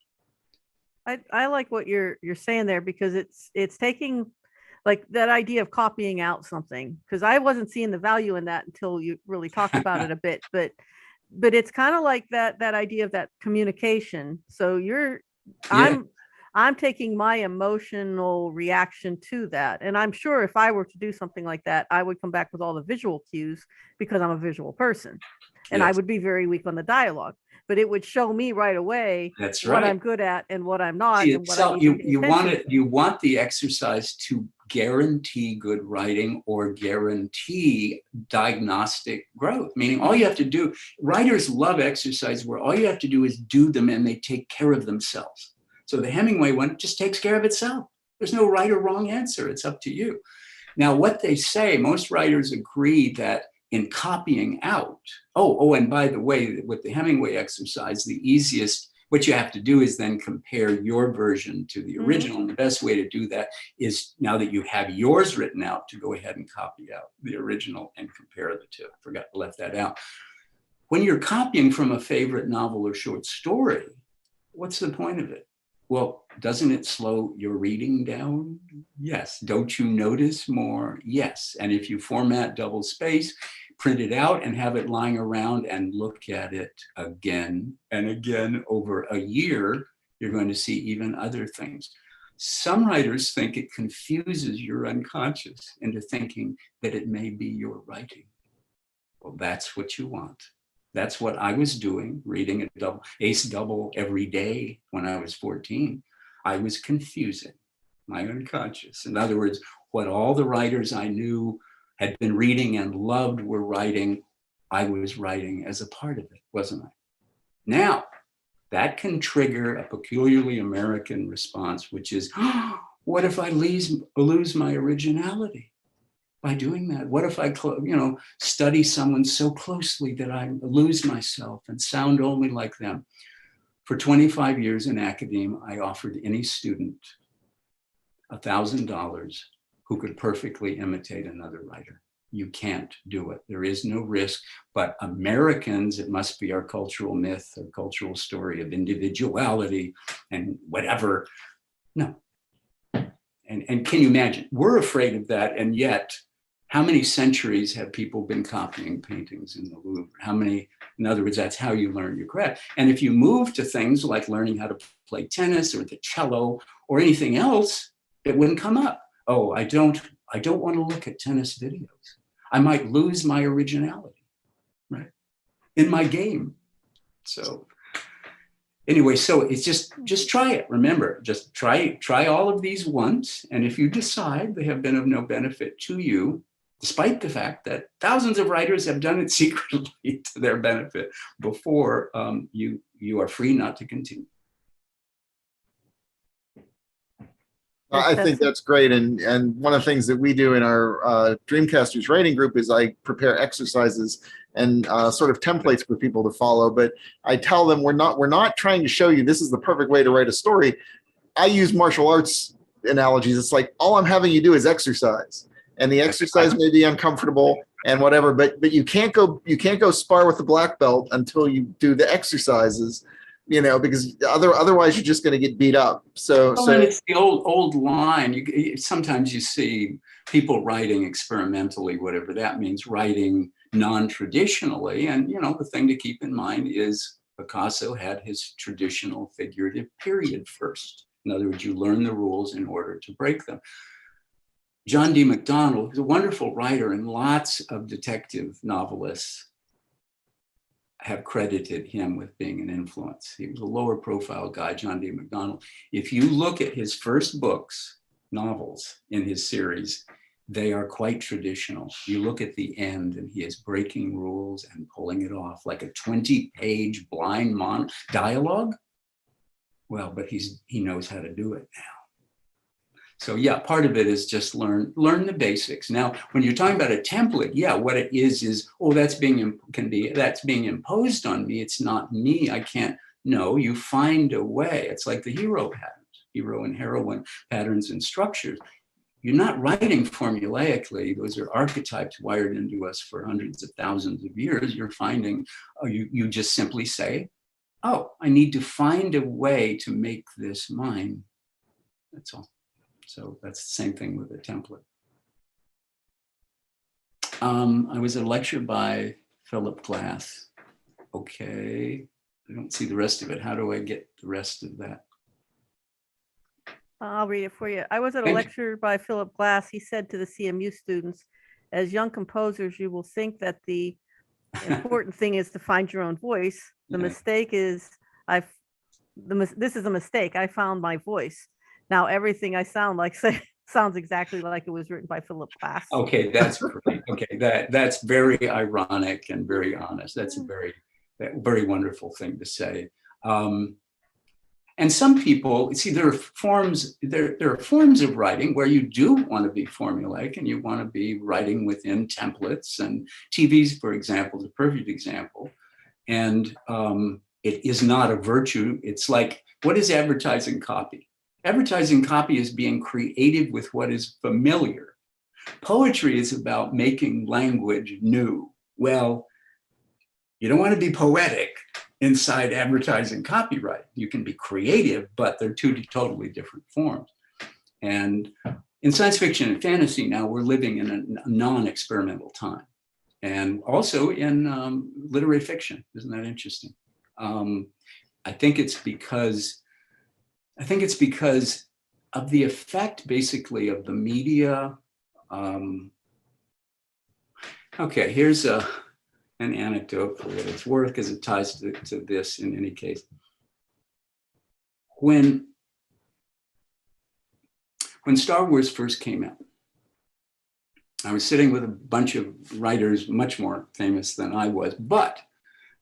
I like what you're saying there, because it's taking like that idea of copying out something, because I wasn't seeing the value in that until you really talked about it a bit, but it's kind of like that idea of that communication. So I'm taking my emotional reaction to that. And I'm sure if I were to do something like that, I would come back with all the visual cues because I'm a visual person. And I would be very weak on the dialogue, but it would show me right away what I'm good at and what I'm not. See, and what you want the exercise to guarantee good writing or guarantee diagnostic growth, meaning all you have to do, writers love exercise where all you have to do is do them and they take care of themselves. So the Hemingway one just takes care of itself. There's no right or wrong answer. It's up to you. Now, what they say, most writers agree that in copying out, and by the way, with the Hemingway exercise, the easiest, what you have to do is then compare your version to the original. And the best way to do that is, now that you have yours written out, to go ahead and copy out the original and compare the two. Left that out. when you're copying from a favorite novel or short story, what's the point of it? Well, doesn't it slow your reading down? Yes. Don't you notice more? Yes. And if you format double space, print it out and have it lying around and look at it again and again over a year, you're going to see even other things. Some writers think it confuses your unconscious into thinking that it may be your writing. Well, that's what you want. That's what I was doing, reading a double, ace double every day when I was 14. I was confusing my unconscious. In other words, what all the writers I knew had been reading and loved were writing, I was writing as a part of it, wasn't I? Now, that can trigger a peculiarly American response, which is, oh, what if I lose my originality by doing that? What if I study someone so closely that I lose myself and sound only like them? For 25 years in academia, I offered any student $1,000 who could perfectly imitate another writer. You can't do it. There is no risk. But Americans, it must be our cultural myth, a cultural story of individuality and whatever. No. And can you imagine? We're afraid of that. And yet, how many centuries have people been copying paintings in the Louvre? How many, in other words, that's how you learn your craft. And if you move to things like learning how to play tennis or the cello or anything else, it wouldn't come up. Oh, I don't want to look at tennis videos. I might lose my originality, right? In my game. So anyway, so it's just try it. Remember, just try all of these once. And if you decide they have been of no benefit to you, despite the fact that thousands of writers have done it secretly to their benefit before, you are free not to continue. I think that's great. And one of the things that we do in our Dreamcasters writing group is I prepare exercises and sort of templates for people to follow. But I tell them we're not trying to show you this is the perfect way to write a story. I use martial arts analogies. It's like all I'm having you do is exercise. And the exercise may be uncomfortable and whatever, but you can't go spar with the black belt until you do the exercises. Because otherwise you're just going to get beat up. So and it's the old line. Sometimes you see people writing experimentally, whatever that means, writing non-traditionally. And the thing to keep in mind is Picasso had his traditional figurative period first. In other words, you learn the rules in order to break them. John D. MacDonald is a wonderful writer, and lots of detective novelists have credited him with being an influence. He was a lower profile guy, John D. MacDonald. If you look at his first books, novels in his series, they are quite traditional. You look at the end and he is breaking rules and pulling it off like a 20-page blind dialogue. Well, but he knows how to do it now. So yeah, part of it is just learn the basics. Now, when you're talking about a template, yeah, what it is, oh, that's being imposed on me. It's not me. I can't. No, you find a way. It's like the hero and heroine patterns and structures. You're not writing formulaically. Those are archetypes wired into us for hundreds of thousands of years. You're finding, you just simply say, oh, I need to find a way to make this mine. That's all. So that's the same thing with a template. I was at a lecture by Philip Glass. Okay, I don't see the rest of it. How do I get the rest of that? I'll read it for you. I was at a lecture by Philip Glass. He said to the CMU students, as young composers, you will think that the important thing is to find your own voice. The mistake is, this is a mistake. I found my voice. Now everything I sound like sounds exactly like it was written by Philip Glass. Okay, that's great. Okay, that's very ironic and very honest. That's a very wonderful thing to say. And some people, see, there are forms of writing where you do want to be formulaic and you want to be writing within templates, and TVs, for example, is a perfect example. And it is not a virtue. It's like, what is advertising copy? Advertising copy is being creative with what is familiar. Poetry is about making language new. Well, You don't want to be poetic inside advertising copyright. You can be creative, but they're two totally different forms. And in science fiction and fantasy now, we're living in a non-experimental time. And also in literary fiction. Isn't that interesting? I think it's because of the effect, basically, of the media. Okay, here's an anecdote for what it's worth, because it ties to this in any case. When Star Wars first came out, I was sitting with a bunch of writers much more famous than I was, but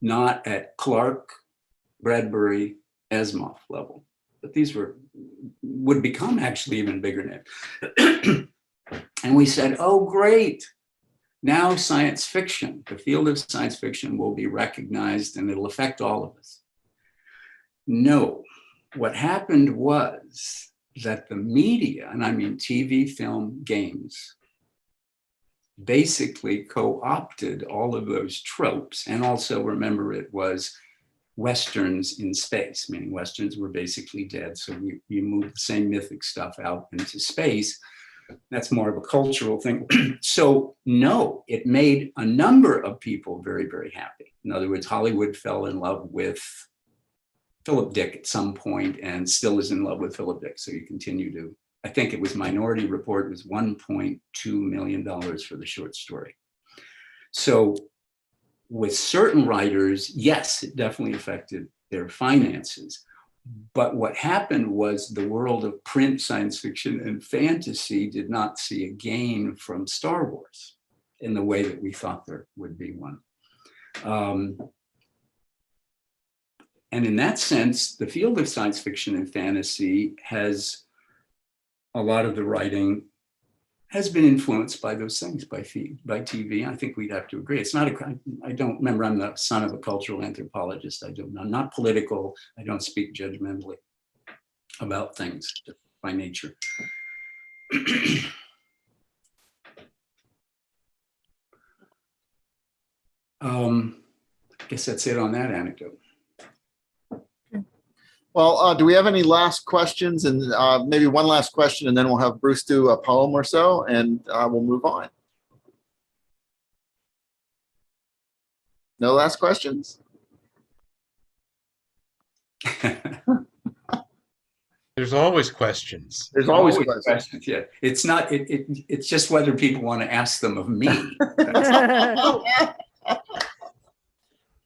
not at Clark, Bradbury, Asimov level. But these would become actually even bigger names. And we said, oh, great. Now science fiction, the field of science fiction will be recognized and it'll affect all of us. No, what happened was that the media, and I mean TV, film, games, basically co-opted all of those tropes. And also remember, it was Westerns in space, meaning Westerns were basically dead. So we moved the same mythic stuff out into space. That's more of a cultural thing. So no, it made a number of people very, very happy. In other words, Hollywood fell in love with Philip Dick at some point and still is in love with Philip Dick. So you continue to, I think it was Minority Report, was $1.2 million for the short story. So with certain writers, yes, it definitely affected their finances. But what happened was the world of print science fiction and fantasy did not see a gain from Star Wars in the way that we thought there would be one. And in that sense, the field of science fiction and fantasy has, a lot of the writing has been influenced by those things, by TV. I think we'd have to agree. It's not I don't remember, I'm the son of a cultural anthropologist. I'm not political. I don't speak judgmentally about things by nature. I guess that's it on that anecdote. Well, do we have any last questions? And maybe one last question, and then we'll have Bruce do a poem or so, and we'll move on. No last questions? There's always questions. There's always questions. Yeah, it's not. It's just whether people want to ask them of me.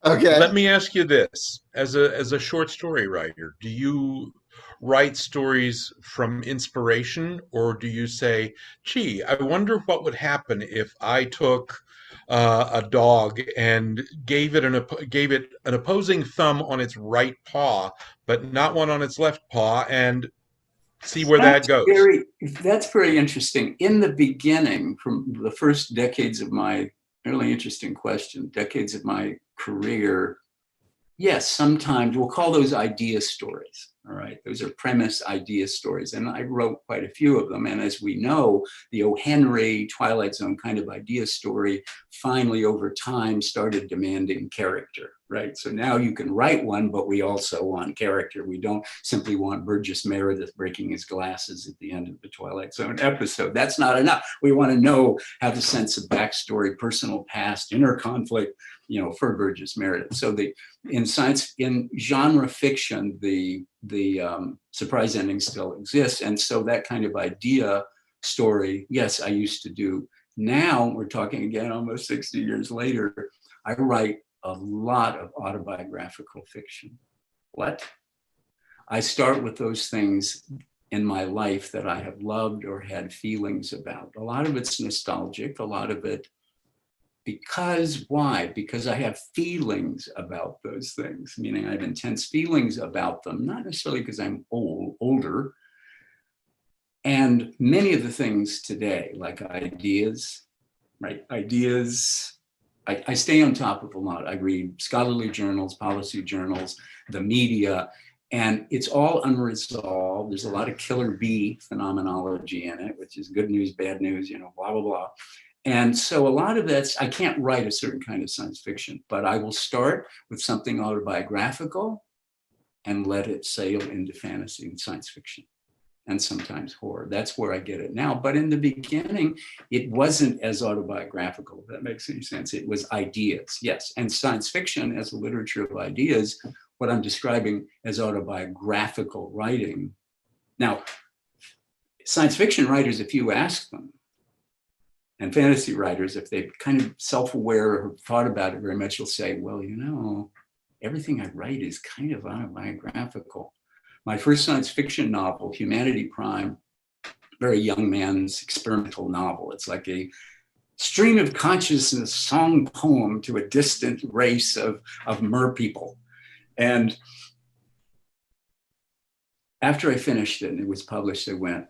Okay. Let me ask you this: as a short story writer, do you write stories from inspiration, or do you say, "Gee, I wonder what would happen if I took a dog and gave it an opposing thumb on its right paw, but not one on its left paw, and see where that goes?" That's very interesting. In the beginning, from the first decades of my really interesting question, decades of my career, yes, sometimes we'll call those idea stories. All right, those are premise idea stories, and I wrote quite a few of them. And as we know, the O. Henry, Twilight Zone kind of idea story finally over time started demanding character, right? So now you can write one, but we also want character. We don't simply want Burgess Meredith breaking his glasses at the end of the Twilight Zone episode. That's not enough. We want to know, have a sense of backstory, personal past, inner conflict, for Burgess Meredith. So in genre fiction, the surprise ending still exists. And so that kind of idea story, yes, I used to do. Now we're talking again, almost 60 years later, I write a lot of autobiographical fiction. What? I start with those things in my life that I have loved or had feelings about. A lot of it's nostalgic, a lot of it why? Because I have feelings about those things, meaning I have intense feelings about them, not necessarily because I'm older. And many of the things today, like ideas, right? Ideas, I stay on top of a lot. I read scholarly journals, policy journals, the media, and it's all unresolved. There's a lot of killer bee phenomenology in it, which is good news, bad news, blah, blah, blah. And so a lot of that's, I can't write a certain kind of science fiction, but I will start with something autobiographical and let it sail into fantasy and science fiction, and sometimes horror. That's where I get it now. But in the beginning, it wasn't as autobiographical, if that makes any sense. It was ideas, yes. And science fiction as a literature of ideas, what I'm describing as autobiographical writing. Now, science fiction writers, if you ask them, and fantasy writers, if they're kind of self-aware or thought about it very much, will say, well, you know, everything I write is kind of autobiographical. My first science fiction novel, Humanity Prime, very young man's experimental novel. It's like a stream of consciousness song poem to a distant race of mer people. And after I finished it and it was published, I went,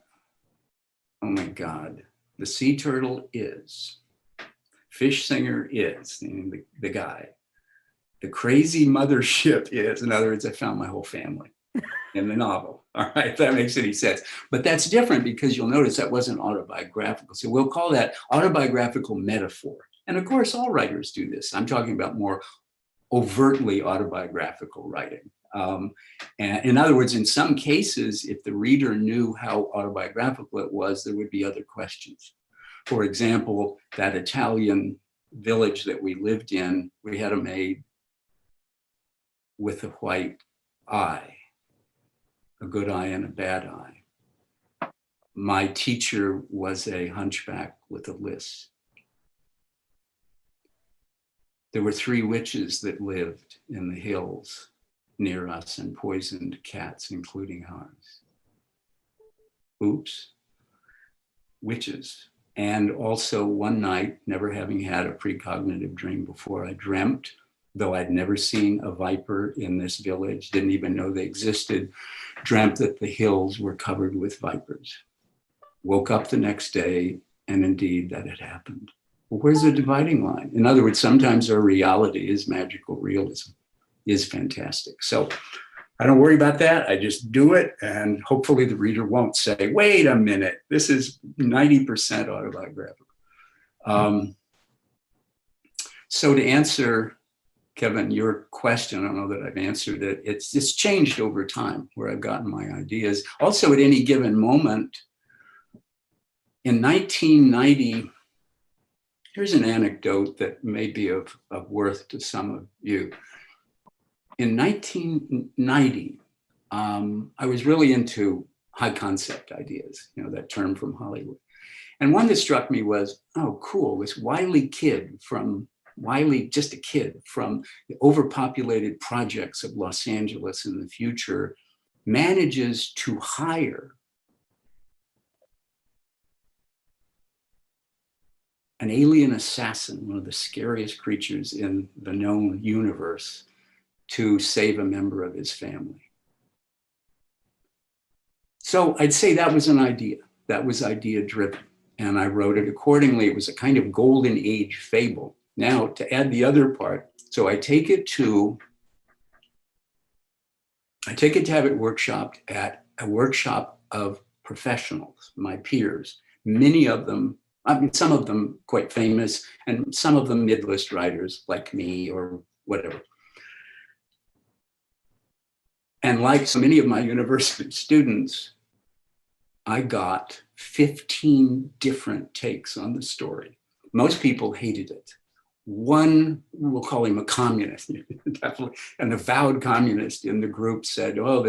oh my God, the sea turtle is, fish singer is, the guy. The crazy mothership is, in other words, I found my whole family in the novel. All right, if that makes any sense. But that's different because you'll notice that wasn't autobiographical. So we'll call that autobiographical metaphor. And of course, all writers do this. I'm talking about more overtly autobiographical writing. And in other words, in some cases, if the reader knew how autobiographical it was, there would be other questions. For example, that Italian village that we lived in, we had a maid with a white eye, a good eye and a bad eye. My teacher was a hunchback with a lisp. There were 3 witches that lived in the hills near us and poisoned cats, including ours. Oops, witches. And also one night, never having had a precognitive dream before, I dreamt, though I'd never seen a viper in this village, didn't even know they existed, dreamt that the hills were covered with vipers. Woke up the next day, and indeed that had happened. Well, where's the dividing line? In other words, sometimes our reality is magical realism, is fantastic. So I don't worry about that. I just do it. And hopefully the reader won't say, wait a minute, this is 90% autobiographical. So to answer, Kevin, your question, I don't know that I've answered it. It's changed over time where I've gotten my ideas. Also at any given moment, in 1990, here's an anecdote that may be of worth to some of you. In 1990, I was really into high concept ideas, you know, that term from Hollywood. And one that struck me was, oh, cool, this wily kid from, just a kid from the overpopulated projects of Los Angeles in the future manages to hire an alien assassin, one of the scariest creatures in the known universe, to save a member of his family. So I'd say that was an idea. That was idea driven. And I wrote it accordingly. It was a kind of golden age fable. Now to add the other part, so I take it to have it workshopped at a workshop of professionals, my peers, many of them, I mean, some of them quite famous and some of them mid-list writers like me or whatever. And like so many of my university students, I got 15 different takes on the story. Most people hated it. One, we'll call him a communist, definitely an avowed communist in the group said, oh,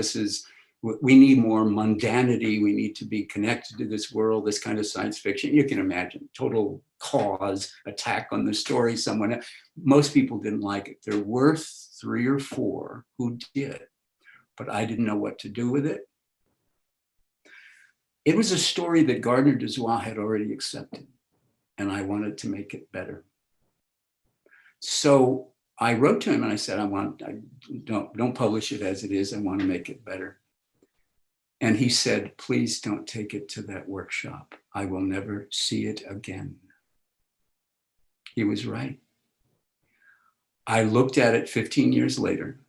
we need more mundanity. We need to be connected to this world, this kind of science fiction. You can imagine, total cause, attack on the story. Most people didn't like it. There were 3 or 4 who did, but I didn't know what to do with it. It was a story that Gardner Dozois had already accepted, and I wanted to make it better. So I wrote to him and I said, don't publish it as it is. I want to make it better. And he said, please don't take it to that workshop. I will never see it again. He was right. I looked at it 15 years later.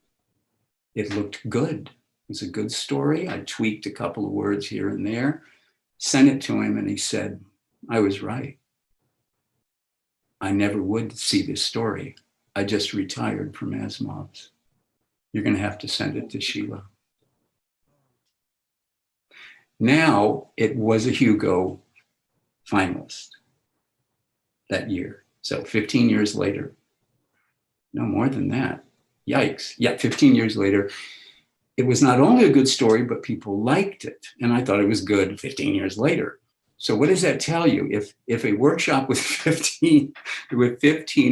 It looked good. It was a good story. I tweaked a couple of words here and there, sent it to him, and he said, I was right. I never would see this story. I just retired from Asimov's. You're going to have to send it to Sheila. Now, it was a Hugo finalist that year. So 15 years later, no more than that. Yikes. Yeah, 15 years later, it was not only a good story, but people liked it. And I thought it was good 15 years later. So what does that tell you? If a workshop with 15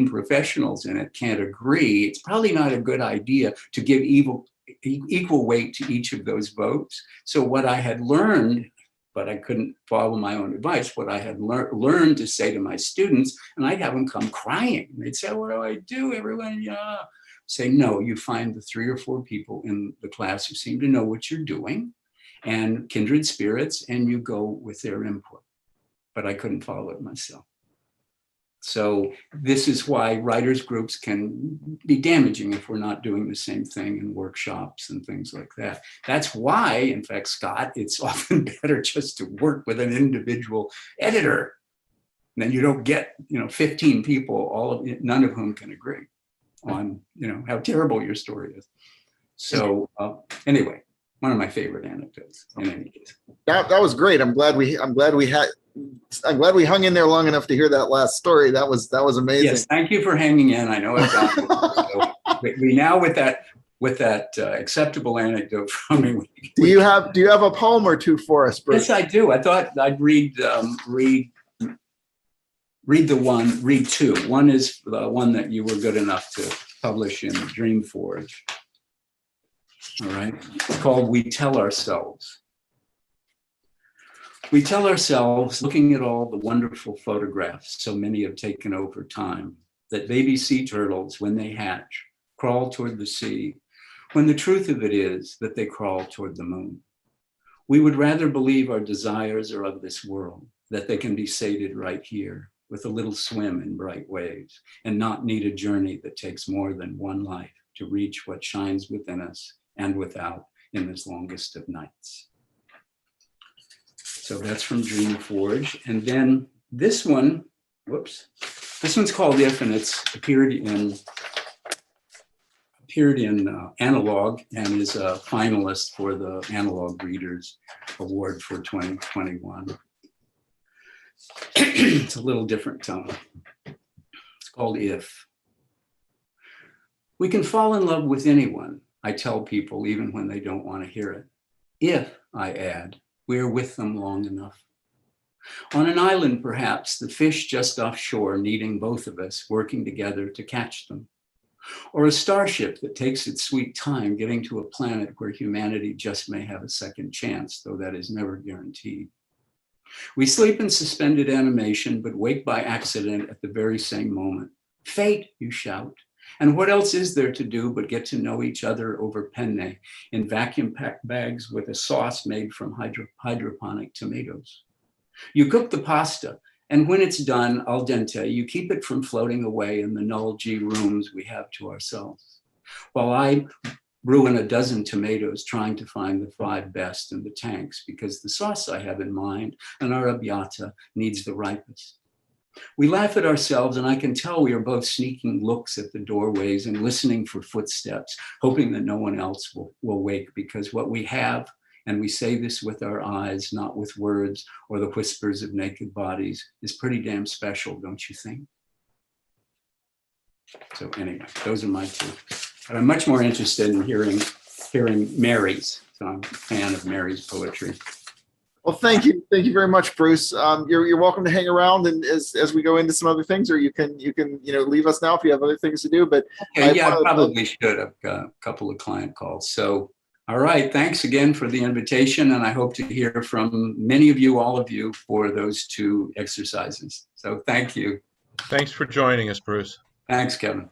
professionals in it can't agree, it's probably not a good idea to give equal weight to each of those votes. So what I had learned, but I couldn't follow my own advice, what I had learned to say to my students, and I'd have them come crying. They'd say, what do I do? Everyone, yeah. Say, no, you find the 3 or 4 people in the class who seem to know what you're doing and kindred spirits, and you go with their input. But I couldn't follow it myself. So this is why writers groups can be damaging if we're not doing the same thing in workshops and things like that. That's why, in fact, Scott, it's often better just to work with an individual editor. And then you don't get, 15 people, none of whom can agree on, how terrible your story is. So anyway, one of my favorite anecdotes in any case. That was great. I'm glad we hung in there long enough to hear that last story. That was amazing. Yes, thank you for hanging in. I know I've got we now with that acceptable anecdote from me. Do you have a poem or two for us, Bruce? Yes, I do. I thought I'd read two. One is the one that you were good enough to publish in Dreamforge. All right, it's called We Tell Ourselves. We tell ourselves, looking at all the wonderful photographs so many have taken over time, that baby sea turtles, when they hatch, crawl toward the sea, when the truth of it is that they crawl toward the moon. We would rather believe our desires are of this world, that they can be sated right here with a little swim in bright waves, and not need a journey that takes more than one life to reach what shines within us and without in this longest of nights. So that's from Dreamforge. And then this one, this one's called If, and it's appeared in Analog and is a finalist for the Analog Readers Award for 2021. It's a little different tone. It's called If. We can fall in love with anyone, I tell people, even when they don't want to hear it. If, I add, we're with them long enough. On an island, perhaps, the fish just offshore needing both of us working together to catch them. Or a starship that takes its sweet time getting to a planet where humanity just may have a second chance, though that is never guaranteed. We sleep in suspended animation, but wake by accident at the very same moment. Fate, you shout. And what else is there to do but get to know each other over penne in vacuum packed bags with a sauce made from hydroponic tomatoes? You cook the pasta, and when it's done al dente, you keep it from floating away in the null G rooms we have to ourselves. While I ruin a dozen tomatoes trying to find the 5 best in the tanks because the sauce I have in mind, an arrabbiata, needs the ripest. We laugh at ourselves, and I can tell we are both sneaking looks at the doorways and listening for footsteps, hoping that no one else will wake, because what we have, and we say this with our eyes, not with words or the whispers of naked bodies, is pretty damn special, don't you think? So anyway, those are my two. But I'm much more interested in hearing Mary's. So I'm a fan of Mary's poetry. Well, thank you very much, Bruce. You're welcome to hang around, and as we go into some other things, or you can leave us now if you have other things to do. But okay, I probably should. I've got a couple of client calls. So, all right, thanks again for the invitation, and I hope to hear from many of you, all of you, for those 2 exercises. So, thank you. Thanks for joining us, Bruce. Thanks, Kevin.